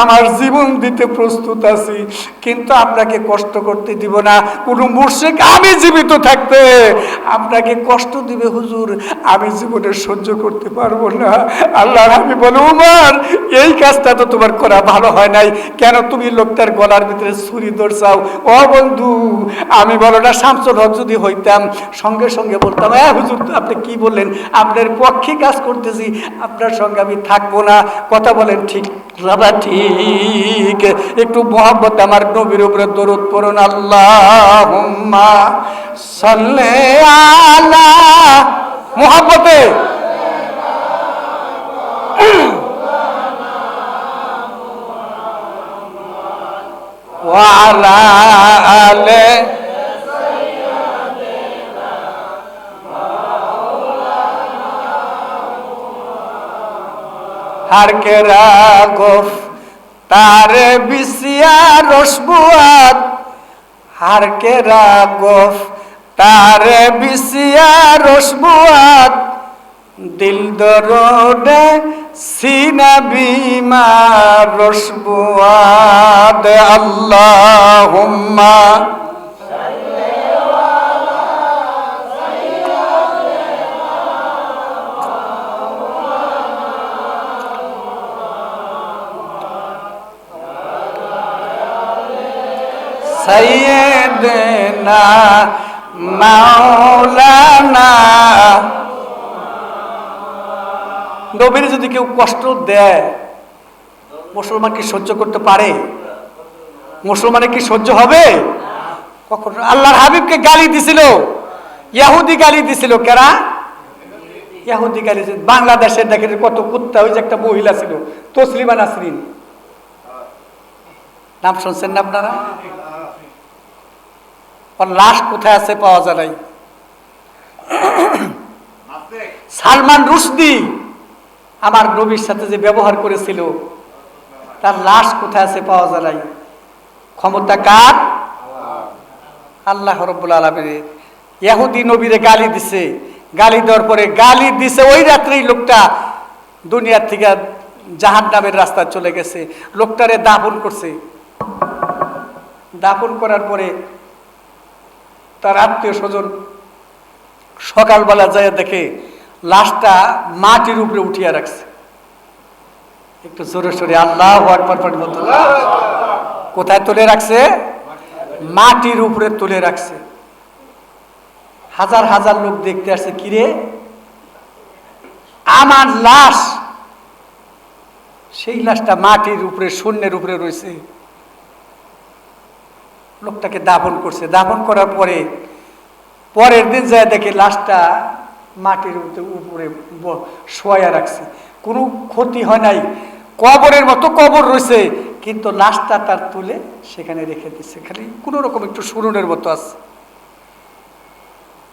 আমার জীবন দিতে প্রস্তুত আছি, কিন্তু আপনাকে কষ্ট করতে দিব না। কোনো মুশরিক আমি জীবিত থাকতে আপনাকে কষ্ট দিবে হুজুর, আমি জীবনে সহ্য করতে পারবো না। আল্লাহ আমি বলে, উমর এই কাজটা তো তোমার করা ভালো হয় নাই, কেন তুমি লোকটার গলার ভিতরে ছুরি ধরছাও? ও বন্ধু, আমি বলো না শামসুল হক যদি হইতাম সঙ্গে সঙ্গে বলতাম, হ্যাঁ হুজুর আপনি কি বললেন, আপনার পক্ষে কাজ করতেছি, আপনার সঙ্গে আমি থাকবো না। কথা বলেন ঠিক বাবা? ঠিক। একটু মোহাম্মত আমার নবীর উপরে দরুদ পড়ুন, আল্লাহুম্মা সাল্লি আলা মোহাম্মতে ওয়া আলা আলে হার কে রাগফ তারে বিসিয়া রসবুয়াত, হার কে রাগফ তারে বিসিয়া রসবুয়াত, দিল দরদে সিনা বিমার রসবুয়াত। আল্লাহুম্মা সাইয়্যিদনা মাওলানা। নবীর যদি কেউ কষ্ট দেয়, মুসলমান কি সহ্য করতে পারে? মুসলমানের কি সহ্য হবে? কখন আল্লাহর হাবিবকে গালি দিছিল, ইহুদি গালি দিছিল। কারা? ইহুদি গালি দিছিল। বাংলাদেশের দেখেন কত কুত্তা, ওই যে একটা মহিলা ছিল তসলিমা নাসরিন, নাম শুনছেন না আপনারা? ওর লাশ কোথায় আছে পাওয়া যায় নাই। সালমান রুশদি আমার নবীর সাথে যে ব্যবহার করেছিল, তার লাশ কোথায় আছে পাওয়া যায় নাই। ক্ষমতা কার? আল্লাহ রাব্বুল আলামিনের। ইহুদি নবীরে গালি দিছে, গালি দেওয়ার পরে গালি দিছে ওই রাত্রেই লোকটা দুনিয়ার থেকে জাহান্নামের রাস্তায় চলে গেছে। লোকটারে দাফন করছে। দাফন করার পরে তার আত্মীয় স্বজন সকালবেলা যায় দেখে লাশটা মাটির উপরে উঠিয়ে রাখছে। একটু জোরে সোরে আল্লাহু আকবার পড়ব। কোথায় তুলে রাখছে? মাটির উপরে তুলে রাখছে। হাজার হাজার লোক দেখতে আসছে, কিরে আমার লাশ, সেই লাশটা মাটির উপরে শূন্যের উপরে রয়েছে। লোকটাকে দাফন করছে, দাফন করার পরে পরের দিন যায় দেখে লাশটা মাটির উপরে শোয়া রাখছে, কোনো ক্ষতি হয় নাই, কবরের মতো কবর রয়েছে, কিন্তু লাশটা তার তুলে সেখানে রেখে দিচ্ছে, খালি কোনো রকম একটু শুরুনের মতো আছে।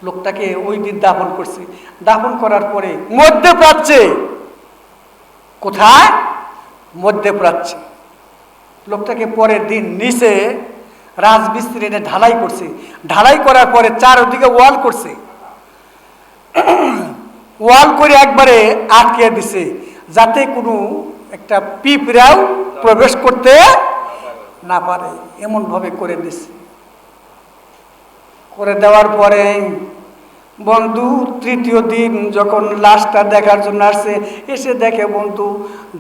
লোকটাকে ওই দিন দাফন করছে, দাফন করার পরে মধ্যপ্রাচ্যে, কোথায়? মধ্যপ্রাচ্যে। লোকটাকে পরের দিন নিচে রাজমিস্ত্রি এনে ঢালাই করছে, ঢালাই করার পরে চারদিকে ওয়াল করছে, ওয়াল করে একবারে আটকে দিছে, যাতে কোনো একটা পিঁপড়াও প্রবেশ করতে না পারে, এমন ভাবে করে দিছে। করে দেওয়ার পরে বন্ধু তৃতীয় দিন যখন লাশটা দেখার জন্য আসছে, এসে দেখে বন্ধু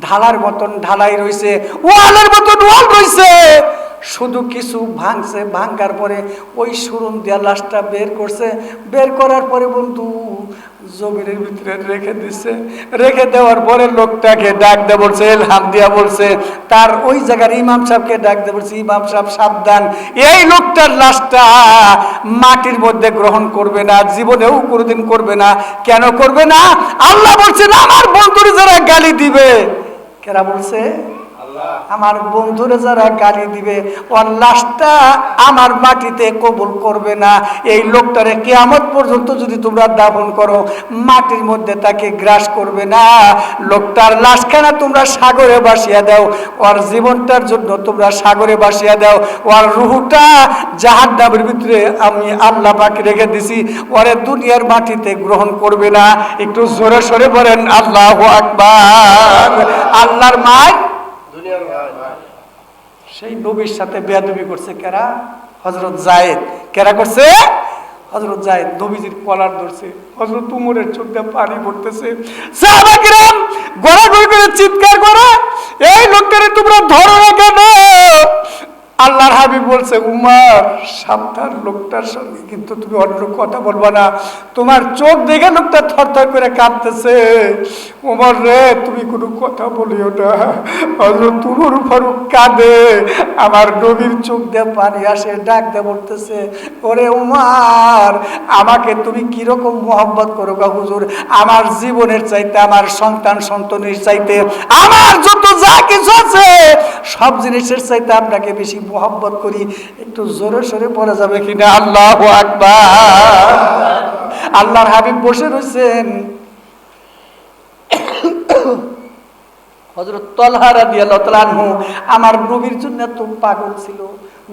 ঢালার মতন ঢালাই রয়েছে, ওয়ালের মতন ওয়াল রয়েছে, শুধু কিছু ভাঙছে, ভাঙার পরে ওই সুরুন দিয়া লাশটা বের করছে, বের করার পরে বন্ধু জমিনের ভিতরে রেখে দিচ্ছে। রেখে দেওয়ার পরে লোকটাকে ডাক দিয়ে বলছে, এলহাম দিয়া বলছে, তার ওই জায়গার ইমাম সাহেবকে ডাক দিয়ে বলছে, ইমাম সাহেব সাবধান, এই লোকটার লাশটা মাটির মধ্যে গ্রহণ করবে না, জীবনেও কোনোদিন করবে না। কেন করবে না? আল্লাহ বলছেন আমার বন্ধুরে যারা গালি দিবে, কেরা বলছে? আমার বন্ধুরা যারা গালি দিবে, ওর লাশটা আমার মাটিতে কবুল করবে না। এই লোকটারে কিয়ামত পর্যন্ত যদি তোমরা দাফন করো, মাটির মধ্যে তাকে গ্রাস করবে না। লোকটার লাশখানা তোমরা সাগরে ভাসিয়ে দাও, ওর জীবনটার জন্য তোমরা সাগরে ভাসিয়ে দাও, ওর রুহটা জাহান্নামের ভিতরে আমি আল্লাহ পাক রেখে দিছি, ওরে দুনিয়ার মাটিতে গ্রহণ করবে না। একটু জোরে সরে বলেন আল্লাহু আকবার। আল্লাহর মায় সেই নবীর সাথে বেয়াদবি করছে কারা? হযরত যায়েদ। কারা করছে? হযরত যায়েদ। নবীজির কলার ধরছে, হযরত উমরের চোখ দিয়ে পানি পড়তেছে, সাহাবা কিরাম গড়াগড়ি করে চিৎকার করে, এই লোকটারে তোমরা ধরো না কেন? আল্লাহর হাবিব বলছে, উমর সাবধান, লোকটার সঙ্গে কিন্তু তুমি অন্য কথা বলবা না, তোমার চোখ দেখে লোকটা থরথর করে কাঁপতেছে। উমর রে, তুমি কোনো কথা বলিও না। হযরত উমর ফারুক কাঁদে, আমার নবীর চোখ দিয়ে পানি আসে, ডাক দিয়ে বলতেছে, ওরে উমর, আমাকে তুমি কিরকম মোহাব্বত করো গা হুজুর, আমার জীবনের চাইতে, আমার সন্তান সন্ততির চাইতে, আমার যত যা কিছু আছে সব জিনিসের চাইতে আপনাকে বেশি মোহাব্বত করি। একটু জোরে সরে পড়া যাবে কিনা? আল্লাহু আকবার। আল্লাহর হাবিব বসে রয়েছেন, হযরত তালহা রাদিয়াল্লাহু তাআলা আনহু আমার নবীর জন্য এত পাগল ছিল,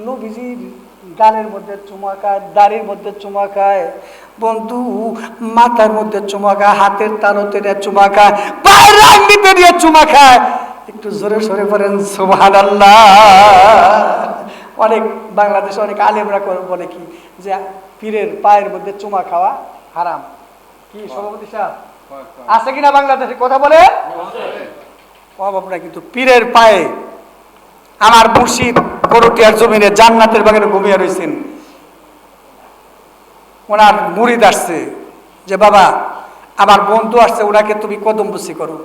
নবীজির গালের মধ্যে চুমা খায়, দাড়ির মধ্যে চুমা খায়, বন্ধু মাথার মধ্যে চুমা খায়, হাতের তালুতে চুমা খায়, পায়ের আঙ্গুলে দিয়ে চুমা খায়। একটু জোরে সরে পড়েন সুবহানাল্লাহ। অনেক বাংলাদেশে অনেক আলেমরা বলে কি যে পীরের পায়ের মধ্যে চুমা খাওয়া হারাম। কি সভাপতি সাহেব আছে কিনা বাংলাদেশে? কথা বলে কিন্তু পীরের পায়ে আমার মুর্শিদ করটিয়ার জমিনে জান্নাতের বাগানে ঘুমিয়ে রয়েছেন। ওনার মুরিদ আসছে যে বাবা আমার বন্ধু আসছে, ওনাকে তুমি কদম বসি করো।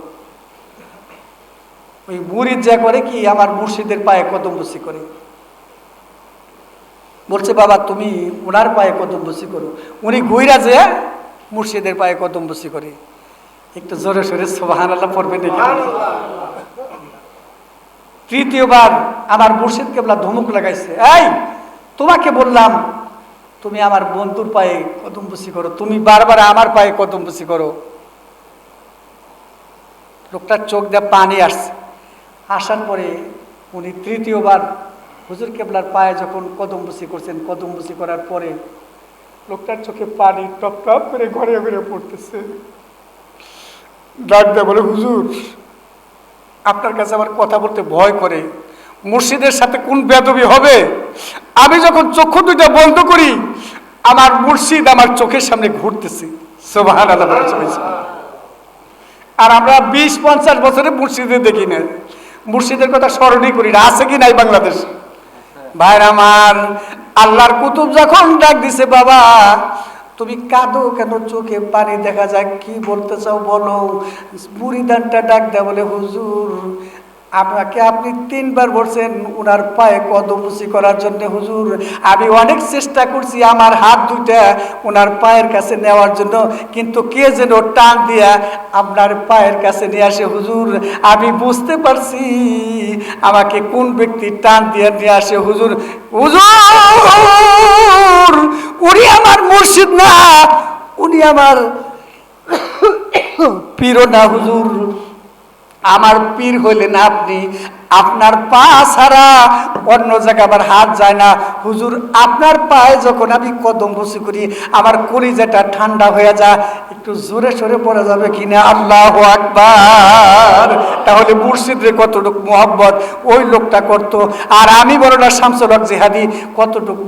ওই মুরিদ যা করে কি আমার মুর্শিদের পায়ে কদম বসি করে, বলছে বাবা তুমি ওনার পায়ে কদম বসি করো। উনি ঘুইরা যে মুর্শিদের পায়ে কদম বসি করে। একটু জোরে সোরে সুবহানাল্লাহ পড়বেন। তৃতীয়বার আমার মুর্শিদ কেবলা ধমক লাগাইছে, এই তোমাকে বললাম তুমি আমার বন্ধুর পায়ে কদম বসি করো, তুমি বারবার আমার পায়ে কদম বসি করো। লোকটার চোখ দিয়ে পানি আসছে। আসার পরে উনি তৃতীয়বার হুজুর কেবলার পায়ে যখন কদম বসি করছেন, কদম বসি করার পরে লোকটার চোখে পানি টপ টপ করে ঘরে ঘরে পড়তেছে। ডাক দেয় বলে, হুজুর আপনার কাছে আমার কথা বলতে ভয় করে, মুর্শিদের সাথে কোন বেয়াদবি হবে। আমি যখন চক্ষু দুইটা বন্ধ করি, আমার মুর্শিদ আমার চোখের সামনে ঘুরতেছে। সুবহানাল্লাহ। আর আমরা 20-50 বছরে মুর্শিদের দেখি না, মুর্শিদের কথা স্মরণই করি না। আছে কি নাই বাংলাদেশ? ভাইরা আমার, আল্লাহর কুতুব যখন ডাক দিছে, বাবা তুমি কাঁদো কেন, চোখে পানি দেখা যায়, কি বলতে চাও বলো। মুরিদানটা ডাক দেয়া বলে, হুজুর আপনাকে আপনি 3 বার বলছেন ওনার পায়ে কদমবুসি করার জন্য। হুজুর আমি অনেক চেষ্টা করছি আমার হাত দুইটা ওনার পায়ের কাছে নেওয়ার জন্য, কিন্তু কে যেন টান দিয়া আপনার পায়ের কাছে নিয়ে আসে। হুজুর আমি বুঝতে পারছি আমাকে কোন ব্যক্তি টান দিয়ে নিয়ে আসে। হুজুর হুজুর উনি আমার মুর্শিদ না, উনি আমার পীর না। হুজুর আমার পীর হইলেন আপনি, আপনার পা ছাড়া অন্য জায়গায় আমার হাত যায় না। হুজুর আপনার পায়ে যখন আমি কদম বসে করি আমার কলিজাটা ঠান্ডা হয়ে যায়। একটু জোরে সোরে পড়া যাবে কিনা? আল্লাহু আকবার। তাহলে মুর্শিদরে কতটুকু মোহাব্বত ওই লোকটা করতো, আর আমি বড় না শামসুল হক জিহাদি কতটুকু